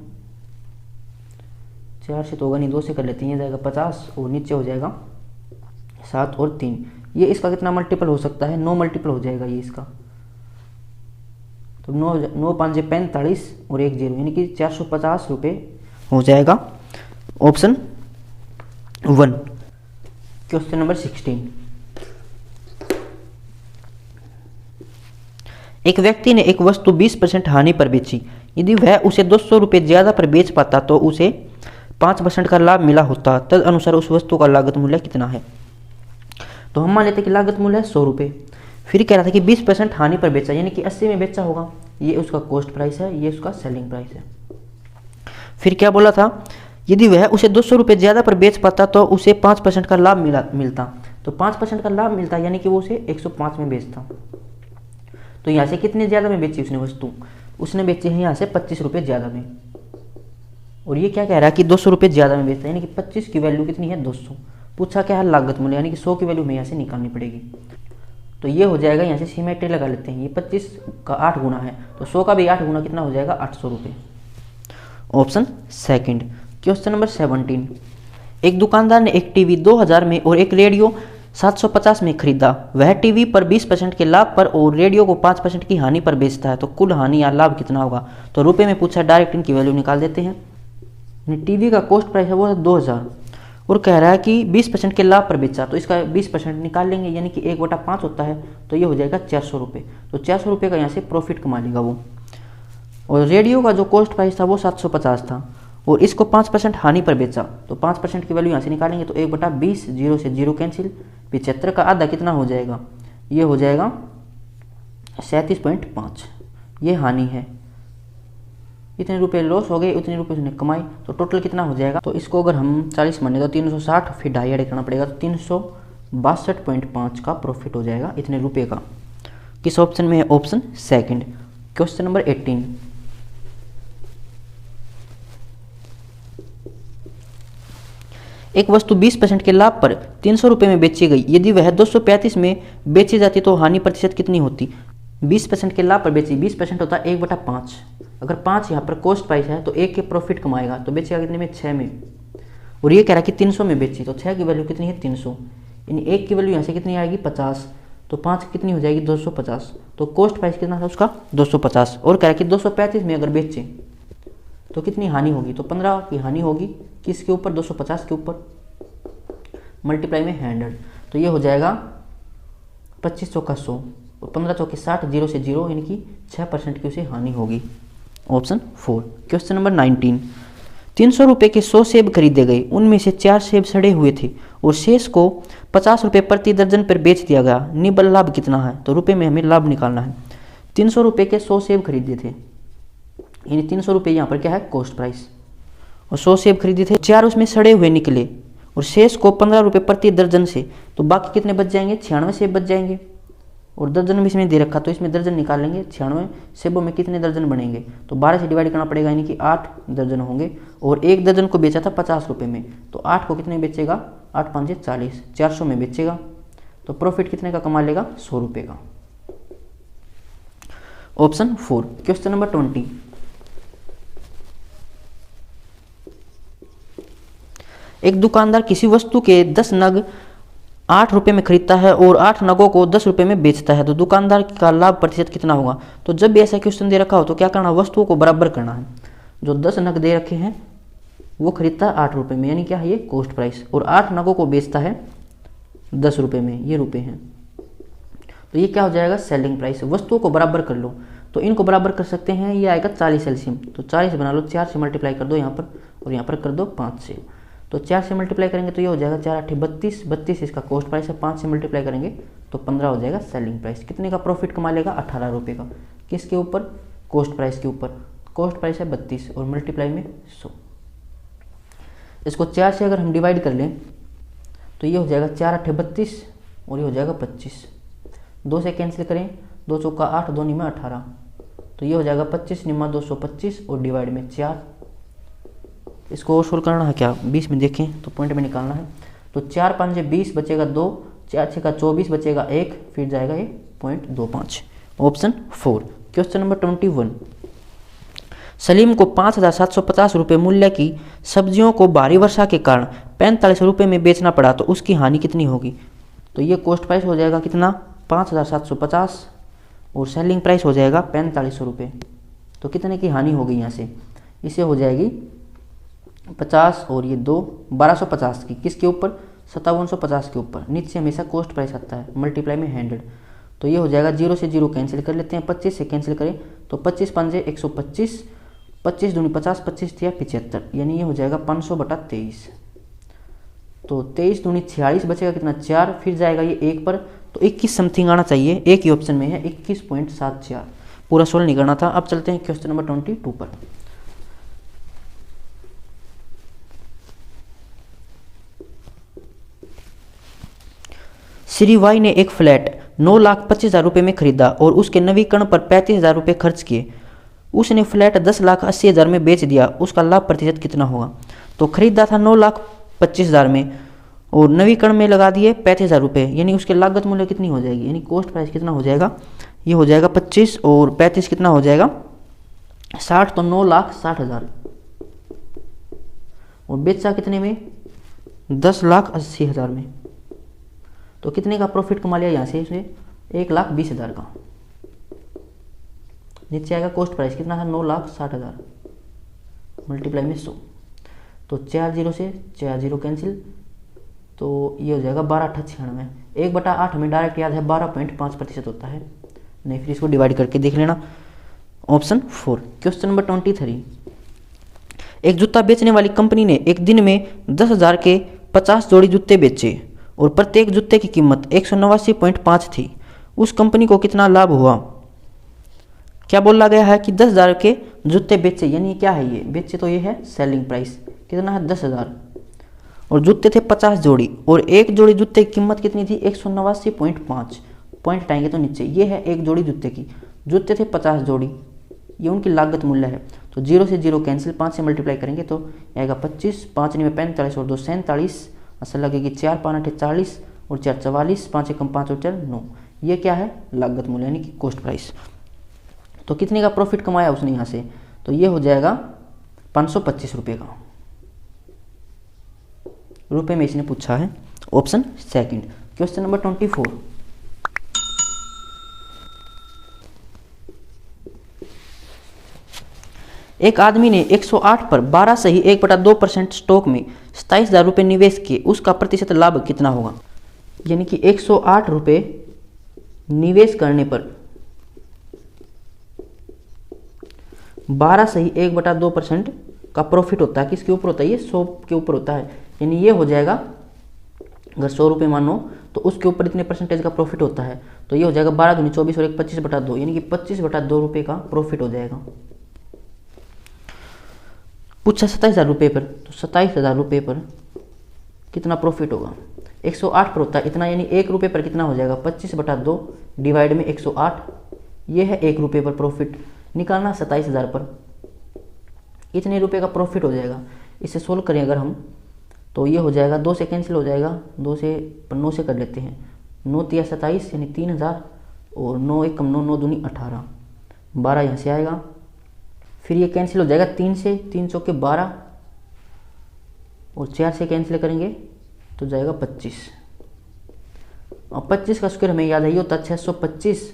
4 से तो होगा नहीं, 2 से कर लेते हैं, ये जाएगा 50 और नीचे हो जाएगा 7 और 3। ये इसका कितना मल्टीपल हो सकता है, 9 मल्टीपल हो जाएगा ये इसका। तो 9 5 45 और 1 0, यानी कि 450 रुपये हो जाएगा ऑप्शन 1। Question number 16। एक व्यक्ति ने एक वस्तु 20% हानि पर बेची। यदि वह उसे 200 रुपये ज़्यादा पर बेच पाता तो उसे 5% का लाभ मिला होता। तद अनुसार उस वस्तु का लागत मूल्य कितना है। तो हम मान लेते कि लागत मूल्य है 100 रुपये। फिर कह रहा था कि 20% हानि पर बेचा, यानी कि 80 में बेचा होगा। ये उसका कॉस्ट प्राइस है, ये उसका सेलिंग प्राइस है। फिर क्या बोला था, यदि वह उसे 200 रुपये ज़्यादा पर बेच पाता तो उसे 5% का लाभ मिलता। तो 5% का लाभ मिलता यानी कि वो उसे 105 में बेचता। तो यहाँ से कितने ज़्यादा में बेची उसने वस्तु, उसने बेची है यहाँ से 25 रुपये ज़्यादा में। और ये क्या कह रहा है कि 200 रुपये ज़्यादा में बेचता है, यानी कि 25 की वैल्यू कितनी है 200। पूछा क्या है लागत मूल्य, यानी कि 100 की वैल्यू हमें यहाँ से निकालनी पड़ेगी। तो ये हो जाएगा, यहाँ से सिमेट्री लगा लेते हैं। ये 25 का 8 गुना है तो 100 का भी 8 गुना कितना हो जाएगा 800 रुपये। Option second. Question number 17। एक दुकानदार ने एक टीवी 2000 में और एक रेडियो 750 में खरीदा, वह टीवी पर 20% के लाभ पर और रेडियो को 5% की हानि पर बेचता है, तो कुल हानि या लाभ कितना होगा। तो रुपए में पूछा, डायरेक्ट इनकी वैल्यू निकाल देते हैं। टीवी का कॉस्ट प्राइस है वो है 2000 और कह रहा है कि 20% के लाभ पर बेचा, तो इसका 20% निकाल लेंगे, यानी कि 1/5 होता है, तो ये हो जाएगा 400 रुपये। तो 400 रुपये का यहाँ से प्रॉफिट कमा लेगा वो। और रेडियो का जो कॉस्ट प्राइस था वो 750 था और इसको 5% हानि पर बेचा, तो 5% की वैल्यू यहाँ से निकालेंगे, तो 1/20, 0 से 0 कैंसिल, 75 का आधा कितना हो जाएगा, ये हो जाएगा 37.5, ये हानि है। इतने रुपए लॉस हो गए, उतने रुपए उसने कमाए, तो टोटल कितना हो जाएगा। तो इसको अगर हम 40 माने तो 360, फिर 2.5 ऐड करना पड़ेगा, तो 362.5 का प्रॉफिट हो जाएगा इतने रुपए का। किस ऑप्शन में है, ऑप्शन सेकंड। क्वेश्चन नंबर 18, एक वस्तु 20% के लाभ पर 300 रुपये में बेची गई, यदि वह 235 में बेची जाती तो हानि प्रतिशत कितनी होती। 20% के लाभ पर बेची, 20% होता है 1/5, अगर 5 यहाँ पर कॉस्ट प्राइस है तो 1 के प्रॉफिट कमाएगा, तो बेचेगा कितने में, 6 में। और ये कह रहा है कि 300 में बेची, तो 6 की वैल्यू कितनी है, 300, यानी 1 की वैल्यू यहाँ से कितनी आएगी, 50, तो 5 कितनी हो जाएगी, 250। तो कॉस्ट प्राइस कितना था उसका, 250, और कह रहा है कि 235 में अगर बेचे तो कितनी हानि होगी, तो 15 की हानि होगी, किसके ऊपर, 250 के ऊपर, मल्टीप्लाई में 100, तो ये हो जाएगा 25 चौका 100 और 15 चौके 60, 0 से 0, यानी कि 6% की उसे हानि होगी। ऑप्शन 4। क्वेश्चन नंबर 19, 300 रुपये के 100 सेब खरीदे गए, उनमें से 4 सेब सड़े हुए थे और शेष को 50 रुपये प्रति दर्जन पर बेच दिया गया, निबल लाभ कितना है। तो रुपये में हमें लाभ निकालना है। 300 रुपये के 100 सेब खरीदे थे, यानी 300 रुपये यहाँ पर क्या है, कॉस्ट प्राइस, और 100 सेब खरीदे थे, 4 उसमें सड़े हुए निकले और शेष को 15 रुपये प्रति दर्जन से, तो बाकी कितने बच जाएंगे, 96 सेब बच जाएंगे। और दर्जन में इसमें दे रखा, तो इसमें दर्जन निकाल लेंगे, 96 सेबों में कितने दर्जन बनेंगे, तो 12 से डिवाइड करना पड़ेगा, यानी कि 8 दर्जन होंगे। और एक दर्जन को बेचा था 50 रुपये में, तो 8 को कितने बेचेगा, 8 5 40, 400 में बेचेगा, तो प्रॉफिट कितने का कमा लेगा, 100 रुपये का। ऑप्शन 4। क्वेश्चन नंबर 20, एक दुकानदार किसी वस्तु के 10 नग 8 रुपये में खरीदता है और 8 नगों को 10 रुपये में बेचता है, तो दुकानदार का लाभ प्रतिशत कितना होगा। तो जब भी ऐसा क्वेश्चन दे रखा हो तो क्या करना, वस्तुओं को बराबर करना है। जो 10 नग दे रखे हैं वो खरीदता है 8 रुपये में, यानी क्या है, ये कॉस्ट प्राइस, और 8 नगों को बेचता है 10 रुपये में, ये रुपये हैं, तो ये क्या हो जाएगा, सेलिंग प्राइस। वस्तुओं को बराबर कर लो, तो इनको बराबर कर सकते हैं, ये आएगा 40 एलसीएम, तो 40 बना लो, 4 से मल्टीप्लाई कर दो यहाँ पर, और यहाँ पर कर दो 5 से, तो 4 से मल्टीप्लाई करेंगे तो ये हो जाएगा 4 8 32, 32 इसका कॉस्ट प्राइस है, 5 से मल्टीप्लाई करेंगे तो 15 हो जाएगा सेलिंग प्राइस। कितने का प्रॉफिट कमा लेगा, 18 रुपये का, किसके ऊपर, कॉस्ट प्राइस के ऊपर। कॉस्ट प्राइस है 32 और मल्टीप्लाई में 100। इसको 4 से अगर हम डिवाइड कर लें तो ये हो जाएगा 4 8 32 और ये हो जाएगा 25, 2 से कैंसिल करें, 2 चौका 8, 2 निमा 18, तो ये हो जाएगा 25 निमा 225 और डिवाइड में 4। इसको और सोल्व करना है क्या, 20 में देखें तो पॉइंट में निकालना है, तो 4 5 20 बचेगा 2, 4 6 का 24 बचेगा 1, फिर जाएगा ये 0.25। ऑप्शन 4। क्वेश्चन नंबर 21, सलीम को 5750 रुपये मूल्य की सब्जियों को भारी वर्षा के कारण 45 रुपये में बेचना पड़ा, तो उसकी हानि कितनी होगी। तो ये कॉस्ट प्राइस हो जाएगा कितना, 5750 और सेलिंग प्राइस हो जाएगा 4500 रुपये, तो कितने की हानि होगी यहाँ से, इसे हो जाएगी 50 और ये 2 1250 की, किसके ऊपर, 5750 के ऊपर। नीचे हमेशा कॉस्ट प्राइस आता है, मल्टीप्लाई में 100, तो ये हो जाएगा 0 से 0 कैंसिल कर लेते हैं, 25 से कैंसिल करें तो 25 5 125, 25 दूनी 50, 25 दिया 75, यानी ये हो जाएगा 500/23, तो 23 दूनी 46 बचेगा कितना, 4, फिर जाएगा ये 1 पर, तो 21 समथिंग आना चाहिए, एक ही ऑप्शन में है 21.74। पूरा सोल्व नहीं करना था। अब चलते हैं क्वेश्चन नंबर 22 पर। श्री वाई ने एक फ्लैट 9,25,000 रुपये में खरीदा और उसके नवीकरण पर 35,000 रुपये खर्च किए। उसने फ्लैट 10,80,000 में बेच दिया, उसका लाभ प्रतिशत कितना होगा। तो खरीदा था 9,25,000 में और नवीकरण में लगा दिए 35,000 रुपये, यानी उसके लागत मूल्य कितनी हो जाएगी, यानी कॉस्ट प्राइस कितना हो जाएगा, ये हो जाएगा 25 और 35 कितना हो जाएगा 60, तो 9,60,000 और बेचा कितने में, 10,80,000 में, तो कितने का प्रॉफिट कमा लिया यहाँ से उसने? 1,20,000 का। नीचे आएगा कॉस्ट प्राइस कितना था? 9,60,000 मल्टीप्लाई में 100, तो 4 जीरो से 4 जीरो कैंसिल, तो ये हो जाएगा 12,98। 1/8 हमें डायरेक्ट याद है 12.5% होता है, नहीं फिर इसको डिवाइड करके देख लेना। ऑप्शन 4। Question number 23। एक जूता बेचने वाली कंपनी ने एक दिन में 10,000 के 50 जोड़ी जूते बेचे और प्रत्येक जूते की कीमत 189.5 थी। उस कंपनी को कितना लाभ हुआ? क्या बोला गया है कि 10,000 के जूते बेचे, यानी क्या है ये? बेचे तो ये है सेलिंग प्राइस, कितना है? 10,000, और जूते थे 50 जोड़ी, और एक जोड़ी जूते की कीमत कितनी थी? 189.5। पॉइंट हटाएंगे तो नीचे, ये है एक जोड़ी जूते की, जूते थे 50 जोड़ी, ये उनकी लागत मूल्य है। तो 0 से 0 कैंसिल, 5 से मल्टीप्लाई करेंगे तो आएगा 25, 5 में 45 और 2 47, असल लगेगी 4 5 8 40 और 4 44, 5 कम 5 और 4 9। ये क्या है? लागत मूल्य यानी कि कॉस्ट प्राइस। तो कितने का प्रॉफिट कमाया उसने यहाँ से? तो ये हो जाएगा 525 रुपये का, रुपये में इसने पूछा है। Option second. Question number 24। एक आदमी ने 108 पर 12 सही 1/2% स्टॉक में 27,000 रुपये निवेश किए, उसका प्रतिशत लाभ कितना होगा? यानी कि 108 रुपये निवेश करने पर 12 सही 1/2% का प्रॉफिट होता है। किसके ऊपर होता है? ये 100 के ऊपर होता है, यानी ये हो जाएगा, अगर 100 रुपये मानो तो उसके ऊपर इतने परसेंटेज का प्रॉफिट होता है, तो ये हो जाएगा 12 दूनी 24 और 1 25/2, यानी कि 25/2 रुपये का प्रॉफिट हो जाएगा। पूछा 27,000 रुपये पर, तो 27,000 रुपये पर कितना प्रॉफिट होगा? 108 पर होता है इतना, यानी 1 रुपये पर कितना हो जाएगा? 25/2 डिवाइड में 108, ये है 1 रुपये पर प्रॉफिट निकालना। 27,000 पर इतने रुपये का प्रॉफिट हो जाएगा। इसे सोल्व करें अगर हम, तो ये हो जाएगा 2 से कैंसिल हो जाएगा, 2 से 9 से कर लेते हैं, 9 तिया 27 यानी 3,000 और 9 1 कम 9, 9 दूनी 18, 12 यहाँ से आएगा, फिर ये कैंसिल हो जाएगा 3 से, 3 चौके 12 और 4 से कैंसिल करेंगे तो जाएगा 25, और 25 का स्क्वायर हमें याद है ये होता है 625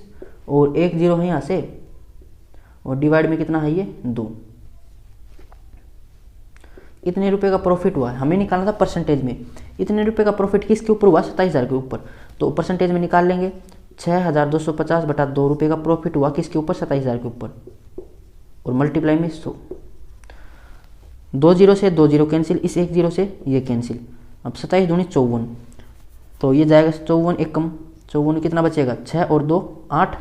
और 1 जीरो है यहाँ से, और डिवाइड में कितना है ये 2। इतने रुपए का प्रॉफिट हुआ है, हमें निकालना था परसेंटेज में। इतने रुपए का प्रॉफिट किसके ऊपर हुआ? 27,000 के ऊपर, तो परसेंटेज में निकाल लेंगे। 6,250/2 रुपये का प्रॉफिट हुआ किसके ऊपर? 27,000 के ऊपर, और मल्टीप्लाई में 100। 2 जीरो से 2 जीरो कैंसिल, इस 1 जीरो से ये कैंसिल। अब 27 दूनी 54, तो ये जाएगा 54 1 कम 54, कितना बचेगा? 6 और 2 8,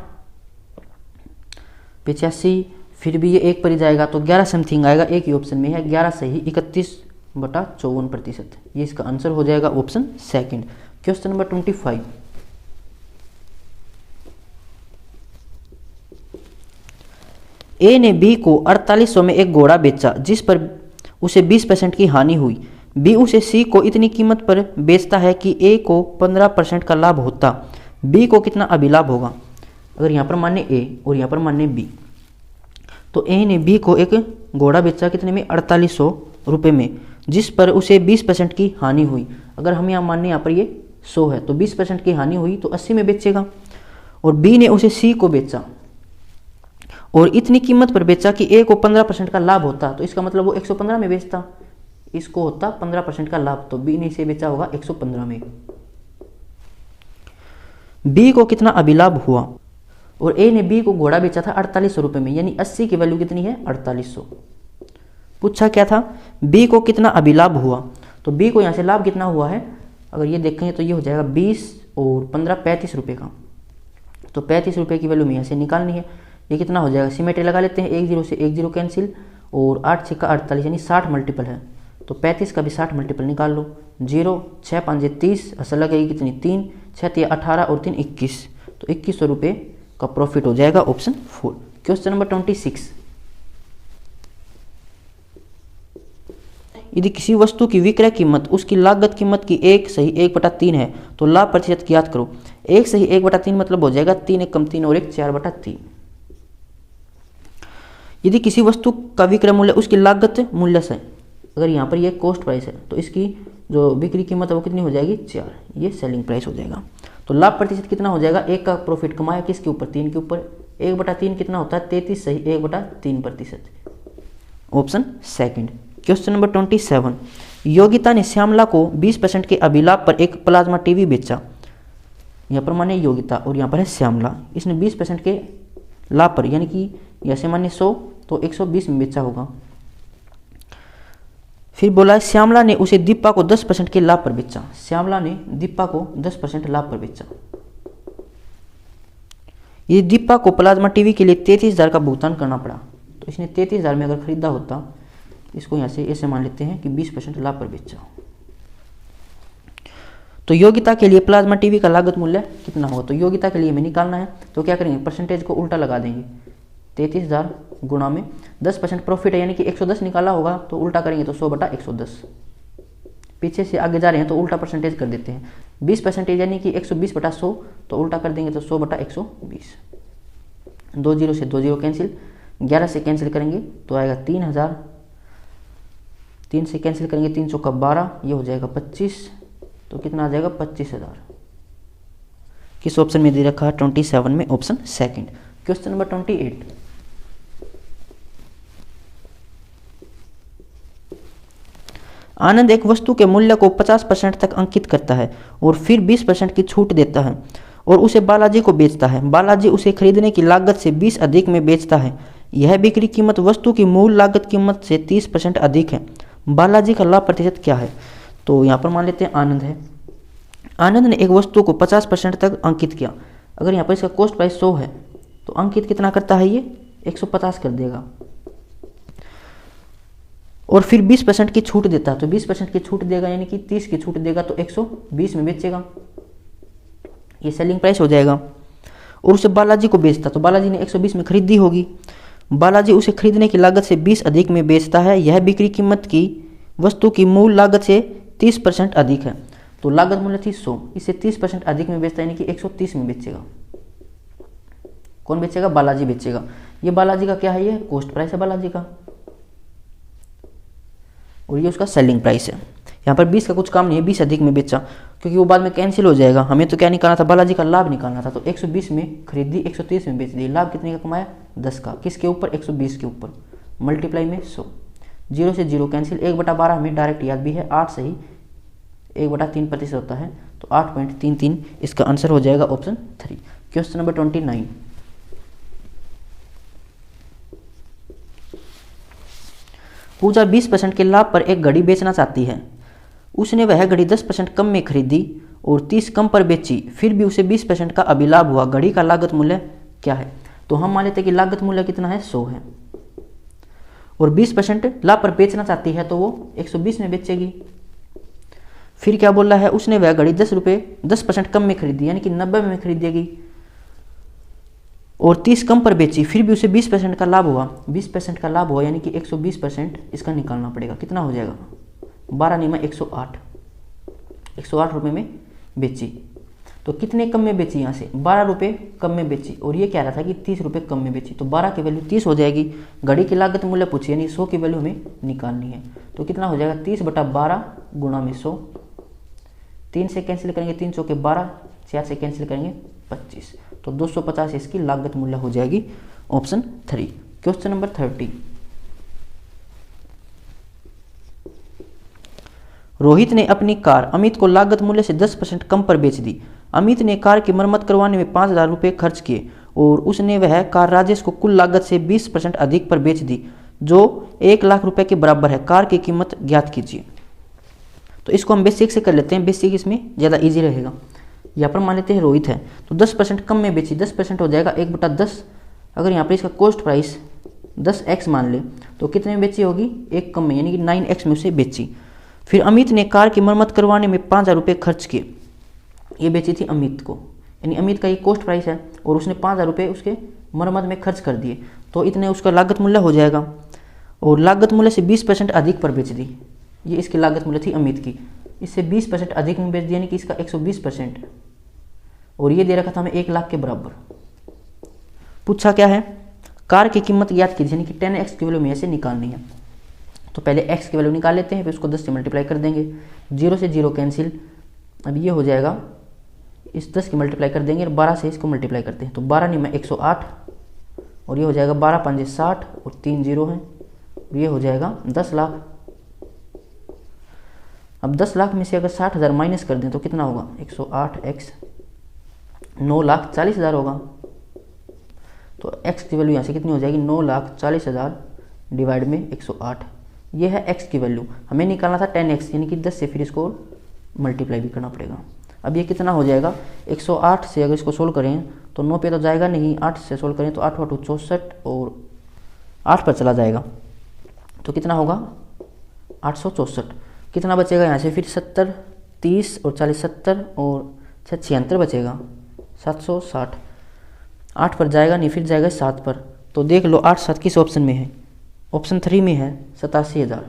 85, फिर भी ये 1 पर ही जाएगा तो 11 समथिंग आएगा, एक ही ऑप्शन में है 11 सही 31/54%। ये इसका आंसर हो जाएगा ऑप्शन सेकंड। Question number 25। ए ने बी को 4800 में एक घोड़ा बेचा जिस पर उसे 20% की हानि हुई। बी उसे सी को इतनी कीमत पर बेचता है कि ए को 15% का लाभ होता। बी को कितना अभिलाभ होगा? अगर यहाँ पर माने ए और यहाँ पर माने बी, तो ए ने बी को एक घोड़ा बेचा कितने में? 4800 रुपये में, जिस पर उसे 20% की हानि हुई। अगर हम यहाँ माने यहाँ पर ये 100 है तो 20% की हानि हुई तो 80 में बेचेगा। और बी ने उसे सी को बेचा और इतनी कीमत पर बेचा कि ए को 15% का लाभ होता, तो इसका मतलब वो 115 में बेचता, इसको होता 15% का लाभ, तो बी ने इसे बेचा होगा 115 में। बी को कितना अभिलाभ हुआ? और ए ने बी को घोड़ा बेचा था 4800 रुपये में, यानी 80 की वैल्यू कितनी है? 4800। पूछा क्या था? बी को कितना अभिलाभ हुआ, तो बी को यहाँ से लाभ कितना हुआ है अगर ये देखेंगे तो ये हो जाएगा 20 और 15 35 रुपये का, तो 35 रुपये की वैल्यू में यहाँ से निकालनी है। ये कितना हो जाएगा? सिमेट्री लगा लेते हैं, 1 जीरो से 1 जीरो कैंसिल, और 8 6 का 48 यानी 60 मल्टीपल है, तो 35 का भी 60 मल्टीपल निकाल लो। 0 6 5 30, असल लगेगी कितनी? 3 6 18 और 3 21, तो 2100 रुपये का प्रॉफिट हो जाएगा ऑप्शन 4। Question number 26। यदि किसी वस्तु की विक्रय कीमत उसकी लागत कीमत की 1 सही 1/3 है तो लाभ प्रतिशत ज्ञात करो। 1 सही 1/3 मतलब हो जाएगा 3 1 कम 3 और 1 4/3। यदि किसी वस्तु का विक्रय मूल्य उसकी लागत मूल्य से, अगर यहाँ पर ये कॉस्ट प्राइस है तो इसकी जो बिक्री कीमत है वो कितनी हो जाएगी? 4, ये सेलिंग प्राइस हो जाएगा। तो लाभ प्रतिशत कितना हो जाएगा, 1 का प्रॉफिट कमाया किसके ऊपर, 3 के ऊपर, 1/3 कितना होता है, 33 सही 1/3%। Option second. Question number 27, Yogita ने श्यामला को 20% के अभिलाभ पर एक प्लाज्मा टीवी बेचा। यहाँ पर माने योगिता और यहाँ पर है श्यामला, इसने 20% के लाभ पर, यानी कि जैसे माने 100 तो 120 में बेचा होगा। फिर बोला श्यामला ने उसे दीपा को 10% के लाभ पर बेचा। श्यामला ने दीपा को 10% लाभ पर बेचा। ये दीपा को प्लाज्मा टीवी के लिए 33,000 का भुगतान करना पड़ा, तो इसने 33,000 में अगर खरीदा होता, इसको यहाँ से ऐसे मान लेते हैं कि 20% लाभ पर बेचा। तो योगिता के लिए प्लाज्मा टीवी का लागत मूल्य कितना होगा, तो योगिता के लिए हमें निकालना है, तो क्या करेंगे, परसेंटेज को उल्टा लगा देंगे, 33,000 गुणा में 10% प्रॉफिट है, यानी कि 110 निकाला होगा, तो उल्टा करेंगे तो 100/110। पीछे से आगे जा रहे हैं तो उल्टा परसेंटेज कर देते हैं, 20% यानी कि 120/100, तो उल्टा कर देंगे तो 100/120। 2 0 से 2 0 कैंसिल, 11 से कैंसिल करेंगे तो आएगा 3,000, 3 से कैंसिल करेंगे 3 चौका 12, ये हो जाएगा 25, तो कितना आ जाएगा 25,000। किस ऑप्शन में दे रखा है, 27 में, ऑप्शन सेकंड। क्वेश्चन नंबर 28, आनंद एक वस्तु के मूल्य को 50% तक अंकित करता है और फिर 20% की छूट देता है और उसे बालाजी को बेचता है। बालाजी उसे खरीदने की लागत से 20 अधिक में बेचता है। यह बिक्री कीमत वस्तु की मूल लागत कीमत से 30% अधिक है। बालाजी का लाभ प्रतिशत क्या है, तो यहाँ पर मान लेते हैं आनंद है। आनंद ने एक वस्तु को 50% तक अंकित किया। अगर यहाँ पर इसका कॉस्ट प्राइस 100 है तो अंकित कितना करता है, ये 150 कर देगा और फिर 20% की छूट देता है, तो 20% की छूट देगा, यानी कि 30 की छूट देगा, तो 120 में बेचेगा, ये सेलिंग प्राइस हो जाएगा। और उसे बालाजी को बेचता, तो बालाजी ने 120 में खरीदी होगी। बालाजी उसे खरीदने की लागत से 20 अधिक में बेचता है। यह बिक्री कीमत की वस्तु की मूल लागत से 30% अधिक है। तो लागत मूल्य थी 100, इसे 30% अधिक में बेचता है, यानी कि 130 में बेचेगा। कौन बेचेगा, बालाजी बेचेगा। ये बालाजी का क्या है, ये कॉस्ट प्राइस है बालाजी का, और ये उसका सेलिंग प्राइस है। यहाँ पर 20 का कुछ काम नहीं है, 20 अधिक में बेचा, क्योंकि वो बाद में कैंसिल हो जाएगा। हमें तो क्या निकालना था, बालाजी का लाभ निकालना था। तो 120 में खरीदी, 130 में बेच दी। लाभ कितने का कमाया, 10 का। किसके ऊपर, 120 के ऊपर, मल्टीप्लाई में 100। 0 से 0 कैंसिल, 1/12 हमें डायरेक्ट याद भी है, 8 सही 1/3% होता है, तो 8.33 इसका आंसर हो जाएगा ऑप्शन 3। क्वेश्चन नंबर 29, पूजा 20% के लाभ पर एक घड़ी बेचना चाहती है। उसने वह घड़ी 10% कम में खरीदी और 30 कम पर बेची, फिर भी उसे 20% का अभिलाभ हुआ। घड़ी का लागत मूल्य क्या है, तो हम मान लेते हैं कि लागत मूल्य कितना है, 100 है, और 20% लाभ पर बेचना चाहती है, तो वो 120 में बेचेगी। फिर क्या बोल रहा है, उसने वह घड़ी 10% कम में खरीदी, यानी कि 90 में खरीदेगी और 30 कम पर बेची, फिर भी उसे 20% का लाभ हुआ। 20% का लाभ हुआ, यानी कि 120% इसका निकालना पड़ेगा। कितना हो जाएगा, 12 नहीं 108, 108 रुपये में बेची। तो कितने कम में बेची, यहाँ से 12 रुपये कम में बेची, और ये कह रहा था कि 30 रुपये कम में बेची, तो 12 की वैल्यू 30 हो जाएगी। घड़ी की लागत मूल्य पूछी, यानी 100 की वैल्यू हमें निकालनी है। तो कितना हो जाएगा, 30/12 गुणा में 100। 3 से कैंसिल करेंगे, 3 चौके 12, 4 से कैंसिल करेंगे 25, तो 250 इसकी लागत मूल्य हो जाएगी, ऑप्शन 3। क्वेश्चन नंबर 30, रोहित ने अपनी कार अमित को लागत मूल्य से 10% कम पर बेच दी। अमित ने कार की मरम्मत करवाने में 5,000 रुपये खर्च किए और उसने वह कार राजेश को कुल लागत से 20% अधिक पर बेच दी, जो 1 लाख रुपए के बराबर है। कार की कीमत ज्ञात कीजिए। तो इसको हम बेसिक से कर लेते हैं, बेसिक इसमें ज़्यादा इजी रहेगा। यहाँ पर मान लेते हैं रोहित है, तो 10% कम में बेची, 10% हो जाएगा 1/10। अगर यहाँ पर इसका कॉस्ट प्राइस 10x मान ले, तो कितने में बेची होगी, 1 कम में, यानी कि 9x में उसे बेची। फिर अमित ने कार की मरम्मत करवाने में 5,000 रुपये खर्च किए, ये बेची थी अमित को, यानी अमित का ये कॉस्ट प्राइस है और उसने 5,000 रुपये उसके मरम्मत में खर्च कर दिए, तो इतने उसका लागत मूल्य हो जाएगा। और लागत मूल्य से 20% अधिक पर बेच दी, ये इसकी लागत मूल्य थी अमित की, इससे 20% अधिक में बेच दिया, यानी कि इसका 120%, और ये दे रखा था हमें 1 लाख के बराबर। पूछा क्या है, कार की कीमत याद कीजिए, यानी कि 10x की वैल्यू में ऐसे निकालनी है। तो पहले x की वैल्यू निकाल लेते हैं, फिर उसको 10 से मल्टीप्लाई कर देंगे। 0 से 0 कैंसिल, अब ये हो जाएगा इस 10 की मल्टीप्लाई कर देंगे और 12 से इसको मल्टीप्लाई करते हैं, तो 12 नहीं में 108 और ये हो जाएगा 12 पंजे 60 और 3 जीरो हैं, ये हो जाएगा 10 लाख। अब 10 लाख में से अगर 60,000 माइनस कर दें तो कितना होगा, 108x 9,40,000 होगा। तो x की वैल्यू यहाँ से कितनी हो जाएगी, 9,40,000 डिवाइड में 108। ये है x की वैल्यू, हमें निकालना था 10x, यानी कि 10 से फिर इसको मल्टीप्लाई भी करना पड़ेगा। अब ये कितना हो जाएगा, 108 से अगर इसको सोल्व करें तो 9 पे तो जाएगा नहीं, 8 से सोल्व करें तो 8 8 64 और 8 पर चला जाएगा, तो कितना होगा 864। कितना बचेगा यहाँ से फिर 70, 30 और 40 70 और 76 बचेगा 760। 8 पर जाएगा नहीं, फिर जाएगा 7 पर, तो देख लो 8 7 किस ऑप्शन में है, ऑप्शन 3 में है 87,000।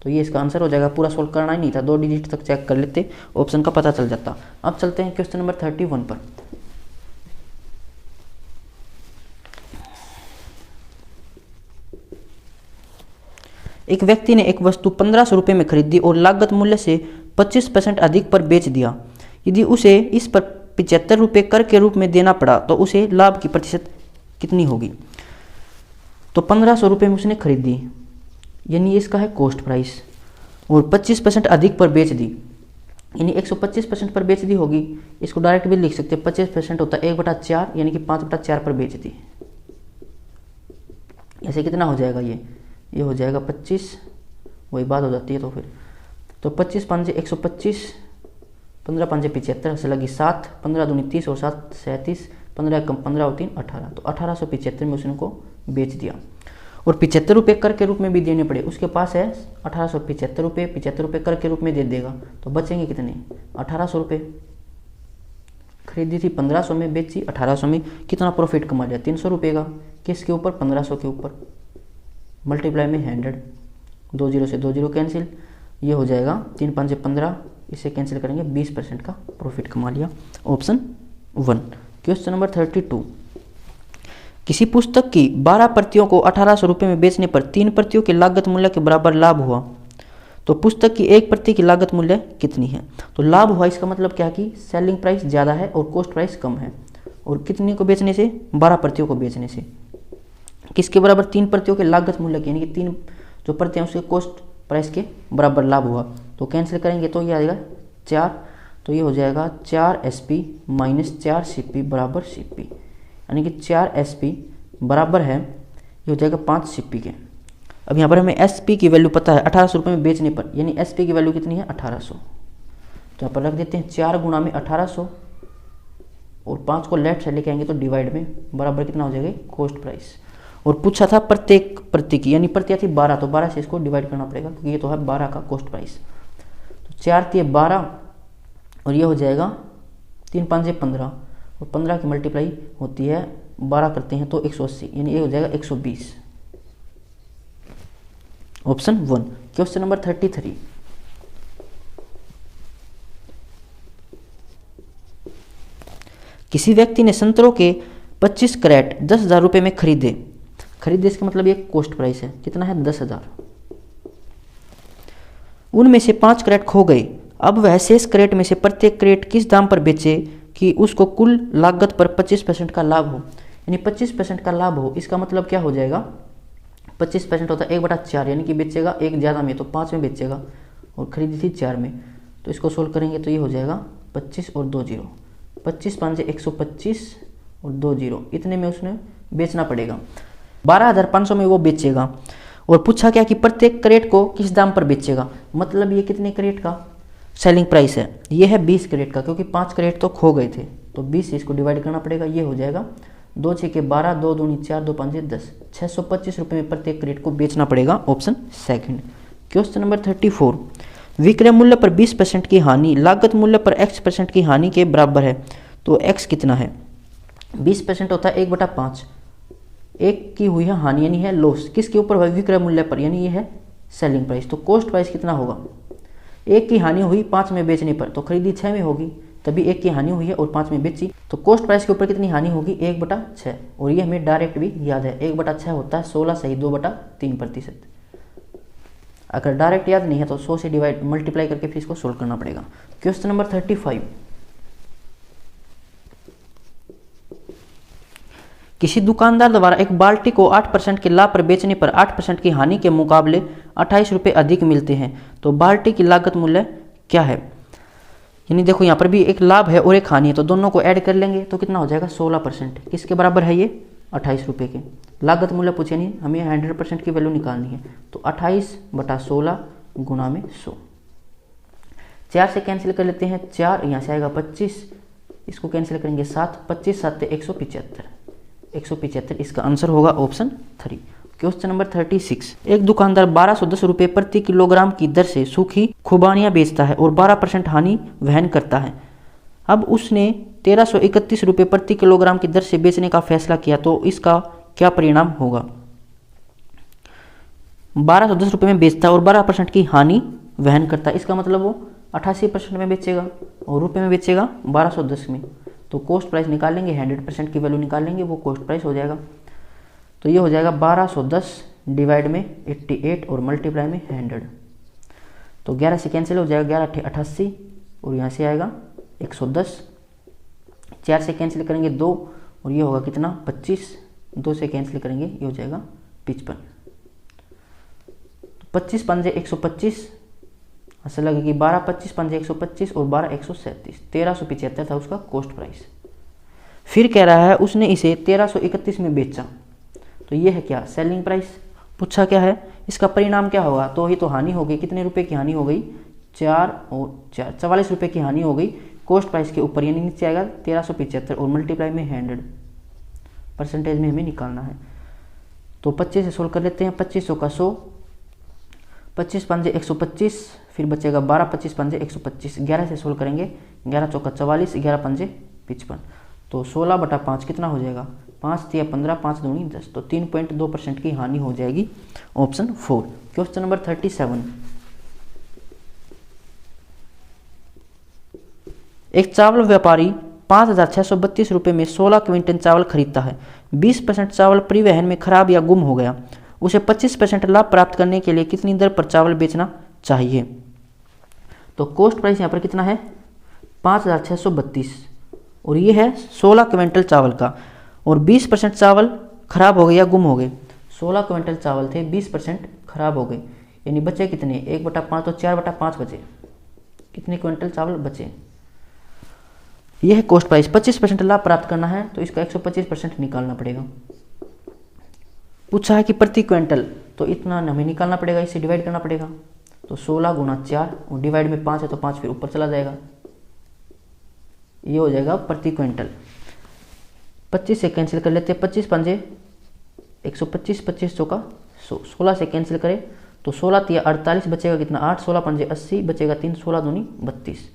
तो ये इसका आंसर हो जाएगा। पूरा सोल्व करना ही नहीं था, 2 डिजिट तक चेक कर लेते, ऑप्शन का पता चल जाता। अब चलते हैं क्वेश्चन नंबर 31 पर। एक व्यक्ति ने एक वस्तु 1500 रुपये में खरीदी और लागत मूल्य से 25% अधिक पर बेच दिया। यदि उसे इस पर 75 रुपये कर के रूप में देना पड़ा तो उसे लाभ की प्रतिशत कितनी होगी। तो 1500 रुपये में उसने खरीदी, यानी इसका है कॉस्ट प्राइस, और 25% अधिक पर बेच दी, यानी 125% पर बेच दी होगी। इसको डायरेक्ट भी लिख सकते हैं, 25% होता है 1/4, यानी कि 5/4 पर बेच दी। ऐसे कितना हो जाएगा, ये हो जाएगा 25, वही बात हो जाती है। तो फिर तो 25 5 125, 15 5 75 से लगी 7, 15 दूनी 30 और 7 37, 15 कम 15 और 3 18, तो 1875 में उसने को बेच दिया। और 75 रुपये कर के रूप में भी देने पड़े, उसके पास है 1875 रुपये, 75 रुपये कर के रूप में दे देगा, तो बचेंगे कितने 1800 रुपये। खरीदी थी 1500 में, बेची 1800 में, कितना प्रॉफिट कमा लिया 300 रुपये का। किसके ऊपर, 1500 के ऊपर। मल्टीप्लाई में 100, 2 जीरो से 2 जीरो कैंसिल, ये हो जाएगा 3 5 15, इसे कैंसिल करेंगे, 20% का प्रॉफिट कमा लिया। ऑप्शन 1। Question number 32। किसी पुस्तक की 12 प्रतियों को 1800 रुपये में बेचने पर 3 प्रतियों के लागत मूल्य के बराबर लाभ हुआ, तो पुस्तक की 1 प्रति की लागत मूल्य कितनी है। तो लाभ हुआ, इसका मतलब क्या कि सेलिंग प्राइस ज़्यादा है और कॉस्ट प्राइस कम है। और कितने को बेचने से, 12 प्रतियों को बेचने से। किसके बराबर, 3 प्रतियों के लागत मूल्य के, यानी कि 3 जो प्रतियां उसके कॉस्ट प्राइस के बराबर लाभ हुआ। तो कैंसिल करेंगे तो ये आएगा 4, तो ये हो जाएगा 4 SP माइनस 4 CP बराबर CP, यानी कि 4 SP बराबर है, ये हो जाएगा 5 CP के। अब यहाँ पर हमें SP की वैल्यू पता है 1800 रुपये में बेचने पर, यानी SP की वैल्यू कितनी है 1800। तो यहाँ पर रख देते हैं 4 गुणा में 1800 और 5 को लेफ्ट साइड लेके आएंगे तो डिवाइड में बराबर कितना हो जाएगा कॉस्ट प्राइस। और पूछा था प्रत्येक प्रति की, यानी प्रतियां थी 12, तो 12 से इसको डिवाइड करना पड़ेगा क्योंकि ये तो है 12 का कॉस्ट प्राइस। तो 4 3 12 और ये हो जाएगा 3 5 15 और 15 की मल्टीप्लाई होती है 12 करते हैं तो 180, यानी ये हो जाएगा 120। ऑप्शन 1। Question number 33। किसी व्यक्ति ने संतरों के 25 कैरेट 10,000 रुपये में खरीदे इसका मतलब ये कॉस्ट प्राइस है, कितना है 10,000। उनमें से 5 कैरेट खो गए। अब वह शेष कैरेट में से प्रत्येक कैरेट किस दाम पर बेचे कि उसको कुल लागत पर 25% का लाभ हो, यानी 25% का लाभ हो। इसका मतलब क्या हो जाएगा, 25% होता है 1/4, यानी कि बेचेगा 1 ज़्यादा में तो 5 में बेचेगा और खरीदी थी 4 में। तो इसको सोल्व करेंगे तो ये हो जाएगा 25 और 2 जीरो, 25 5 125 और 2 जीरो, इतने में उसने बेचना पड़ेगा। 12,500 में वो बेचेगा। और पूछा क्या कि प्रत्येक कैरेट को किस दाम पर बेचेगा, मतलब ये कितने कैरेट का सेलिंग प्राइस है, ये है 20 कैरेट का, क्योंकि 5 कैरेट तो खो गए थे तो 20 से इसको डिवाइड करना पड़ेगा। ये हो जाएगा 2 6 के 12, 2 दूनी 4, 2 5 10, 625 रुपये में प्रत्येक कैरेट को बेचना पड़ेगा। ऑप्शन 2। Question number 34। विक्रय मूल्य पर 20% की हानि लागत मूल्य पर X% की हानि के बराबर है, तो X कितना है। 20% होता है 1/5, 1 की हुई है हानि यानी है लॉस, किसके ऊपर हुआ, विक्रय मूल्य पर, यानी ये है सेलिंग प्राइस। तो कॉस्ट प्राइस कितना होगा, 1 की हानि हुई 5 में बेचने पर, तो खरीदी 6 में होगी, तभी 1 की हानि हुई है और 5 में बेची, तो कॉस्ट प्राइस के ऊपर कितनी हानि होगी 1/6। और ये हमें डायरेक्ट भी याद है, 1/6 होता है 16 सही 2/3%। अगर डायरेक्ट याद नहीं है तो 100 से डिवाइड मल्टीप्लाई करके फिर इसको सोल्व करना पड़ेगा। Question number 35। किसी दुकानदार द्वारा एक बाल्टी को 8% के लाभ पर बेचने पर 8% की हानि के मुकाबले 28 रुपये अधिक मिलते हैं, तो बाल्टी की लागत मूल्य क्या है। यानी देखो यहाँ पर भी एक लाभ है और एक हानि है, तो दोनों को ऐड कर लेंगे तो कितना हो जाएगा 16%। किसके बराबर है ये 28 रुपये के। लागत मूल्य पूछे नहीं, हमें 100% की वैल्यू निकालनी है, तो 28/16 गुणा में 100। 4 से कैंसिल कर लेते हैं 4, यहाँ से आएगा 25, इसको कैंसिल करेंगे 7, 25 7 175, 175 इसका आंसर होगा ऑप्शन 3। Question number 36। एक दुकानदार 1210 रुपये प्रति किलोग्राम की दर से सूखी खुबानियाँ बेचता है और 12% हानि वहन करता है। अब उसने 1331 रुपये प्रति किलोग्राम की दर से बेचने का फैसला किया, तो इसका क्या परिणाम होगा। 1210 रुपये में बेचता है और 12% की हानि वहन करता है, इसका मतलब वो 88% में बेचेगा और रुपये में बेचेगा 1210 में। तो कॉस्ट प्राइस निकालेंगे, 100% की वैल्यू निकालेंगे, वो कॉस्ट प्राइस हो जाएगा। तो ये हो जाएगा 1210 डिवाइड में 88 और मल्टीप्लाई में 100। तो 11 से कैंसिल हो जाएगा, 11 8 88 और यहाँ से आएगा 110। 4 से कैंसिल करेंगे 2 और ये होगा कितना 25। 2 से कैंसिल करेंगे ये हो जाएगा 55। 25 पंजे 125, ऐसा लगेगी 12 25 पंजे 125 और 12 137, 1375 था उसका कॉस्ट प्राइस। फिर कह रहा है उसने इसे 1331 में बेचा, तो ये है क्या सेलिंग प्राइस। पूछा क्या है इसका परिणाम क्या होगा, तो ही तो हानि हो गई। कितने रुपए की हानि हो गई 4 और 4 44 रुपए की हानि हो गई कॉस्ट प्राइस के ऊपर, यानी नीचे आएगा 1375 और मल्टीप्लाई में 100 परसेंटेज में हमें निकालना है। तो 25 से सोल्व कर लेते हैं, 2500 का 100, 25 पंजे 125, फिर बचेगा 12 25 पंजे 125। 11 से सोल्व करेंगे, 11 चौका 44, 11 पंजे 55, तो 16/5 कितना हो जाएगा 5 तिया 15, 5 दूनी 10, तो 3.2% की हानि हो जाएगी, ऑप्शन 4। Question number 37। एक चावल व्यापारी 5632 रुपये में 16 क्विंटल चावल खरीदता है। 20% चावल परिवहन में खराब या गुम हो गया, उसे 25% लाभ प्राप्त करने के लिए कितनी दर पर चावल बेचना चाहिए। तो कॉस्ट प्राइस यहाँ पर कितना है 5632 और ये है 16 क्विंटल चावल का, और 20% चावल खराब हो गए या गुम हो गए। 16 क्विंटल चावल थे, 20% खराब हो गए, यानी बचे कितने 1/5, तो 4/5 बचे। कितने क्विंटल चावल बचे, यह है कॉस्ट प्राइस। 25% लाभ प्राप्त करना है तो इसका 125% निकालना पड़ेगा। पूछा है कि प्रति क्विंटल, तो इतना हमें निकालना पड़ेगा, इसे डिवाइड करना पड़ेगा। तो 16 गुणा 4 और डिवाइड में 5 है तो 5 फिर ऊपर चला जाएगा, ये हो जाएगा प्रति क्विंटल। 25 से कैंसिल कर लेते हैं, 25 पंजे 125, 25 चौका 100, 16 से कैंसिल करें तो 16 तिया 48 बचेगा कितना 8, 16 पंजे 80 बचेगा 3, 16 दूनी 32,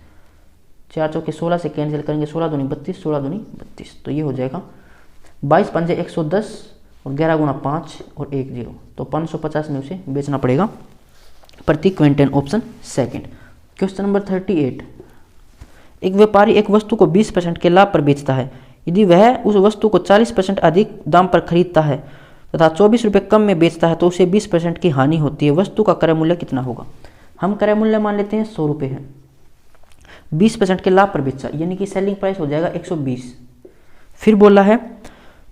4 चौके 16 से कैंसिल करेंगे 16 दूनी 32, 16 दूनी 32, तो ये हो जाएगा 22 पंजे 110 और 11 गुणा 5 और 1 0, तो 550 में उसे बेचना पड़ेगा प्रति quintal, option second. Question number 38। एक व्यापारी एक वस्तु को 20% के लाभ पर बेचता है। यदि वह उस वस्तु को 40% अधिक दाम पर खरीदता है तथा 24 रुपये कम में बेचता है तो उसे 20% की हानि होती है। वस्तु का क्रय मूल्य कितना होगा। हम क्रय मूल्य मान लेते हैं 100 रुपये है, 20% के लाभ पर बेचा, यानी कि सेलिंग प्राइस हो जाएगा 120। फिर बोला है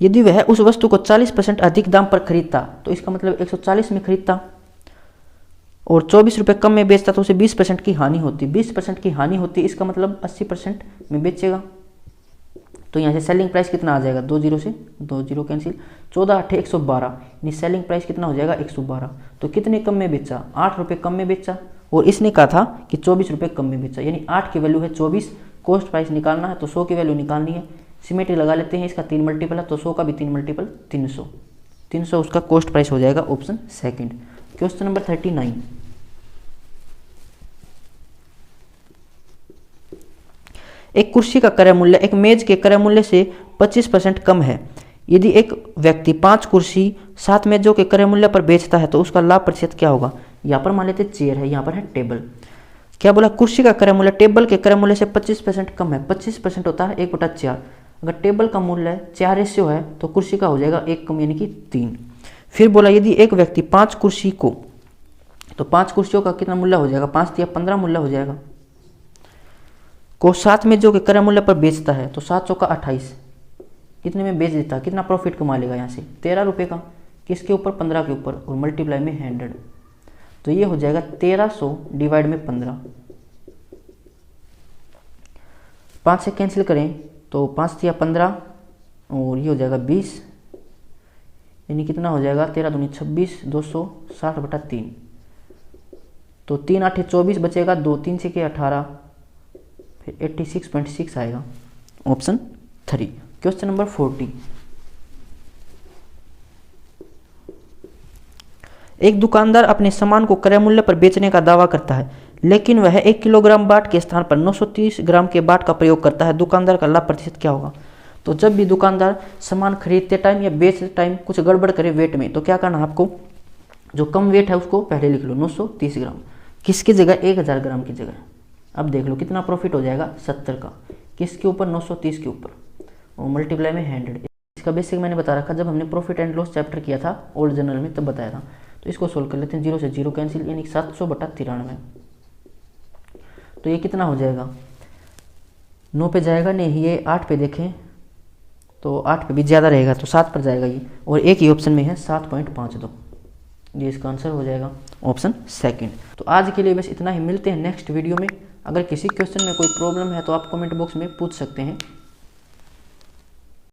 यदि वह उस वस्तु को 40% अधिक दाम पर खरीदता, तो इसका मतलब 140 में खरीदता और 24 रुपये कम में बेचता तो उसे 20% की हानि होती। 20% की हानि होती, इसका मतलब 80% में बेचेगा। तो यहाँ से सेलिंग प्राइस कितना आ जाएगा, 2 0 से 2 0 कैंसिल, 14 8 112, यानी सेलिंग प्राइस कितना हो जाएगा 112। तो कितने कम में बेचा, 8 रुपये कम में बेचा, और इसने कहा था कि 24 रुपये कम में बेचा, यानी 8 की वैल्यू है 24, कॉस्ट प्राइस निकालना है तो 100 की वैल्यू निकालनी है। सिमेट्री लगा लेते हैं, इसका 3 मल्टीपल है तो 100 का भी 3 मल्टीपल 300, 300 उसका कॉस्ट प्राइस हो जाएगा, ऑप्शन सेकंड। Question number 39। एक कुर्सी का क्रय मूल्य एक मेज के क्रय मूल्य से 25% कम है। यदि एक व्यक्ति 5 कुर्सी 7 मेजों के क्रय मूल्य पर बेचता है तो उसका लाभ प्रतिशत क्या होगा। यहाँ पर मान लेते चेयर है, यहाँ पर है टेबल। क्या बोला, कुर्सी का क्रय मूल्य टेबल के क्रय मूल्य से 25% कम है। 25% होता है 1/4। अगर टेबल का मूल्य 4 रेशियो है तो कुर्सी का हो जाएगा 1 कम, यानी कि 3। फिर बोला यदि एक व्यक्ति 5 कुर्सी को, तो 5 कुर्सियों का कितना मूल्य हो जाएगा, 5 या 15 मूल्य हो जाएगा, को 7 मेजों के क्रय मूल्य पर बेचता है तो 7 चौका 28, कितने में बेच देता, कितना प्रॉफिट कमा लेगा यहाँ से 13 रुपये का, किसके ऊपर 15 के ऊपर, और मल्टीप्लाई में 100, तो ये हो जाएगा 1300 डिवाइड में 15। 5 से कैंसिल करें तो 5 या 15 और ये हो जाएगा 20, यानी कितना हो जाएगा 13 दूनी 26, 260/3, तो 3 8 24 बचेगा, 2 3 से 18, फिर 86.6 आएगा, ऑप्शन 3। Question number 40। एक दुकानदार अपने सामान को क्रय मूल्य पर बेचने का दावा करता है, लेकिन वह 1 किलोग्राम बाट के स्थान पर 930 ग्राम के बाट का प्रयोग करता है। दुकानदार का लाभ प्रतिशत क्या होगा? तो जब भी दुकानदार सामान खरीदते टाइम या बेचते टाइम कुछ गड़बड़ करे वेट में, तो क्या करना है आपको, जो कम वेट है उसको पहले लिख लो 930 ग्राम, किसकी जगह 1000 ग्राम की जगह। अब देख लो कितना प्रॉफिट हो जाएगा 70 का, किसके ऊपर 930 के ऊपर, और मल्टीप्लाई में 100। इसका बेसिक मैंने बता रखा जब हमने प्रॉफिट एंड लॉस चैप्टर किया था ओल्ड जनरल में, तब बताया था। तो इसको सोल्व कर लेते हैं, 0 से 0 कैंसिल, यानी 700/93। तो ये कितना हो जाएगा, 9 पे जाएगा नहीं, ये 8 पे देखें तो 8 पे भी ज़्यादा रहेगा, तो 7 पर जाएगा ये, और एक ही ऑप्शन में है 7.52, ये इसका आंसर हो जाएगा ऑप्शन सेकंड। तो आज के लिए बस इतना ही, मिलते हैं नेक्स्ट वीडियो में। अगर किसी क्वेश्चन में कोई प्रॉब्लम है तो आप कमेंट बॉक्स में पूछ सकते हैं।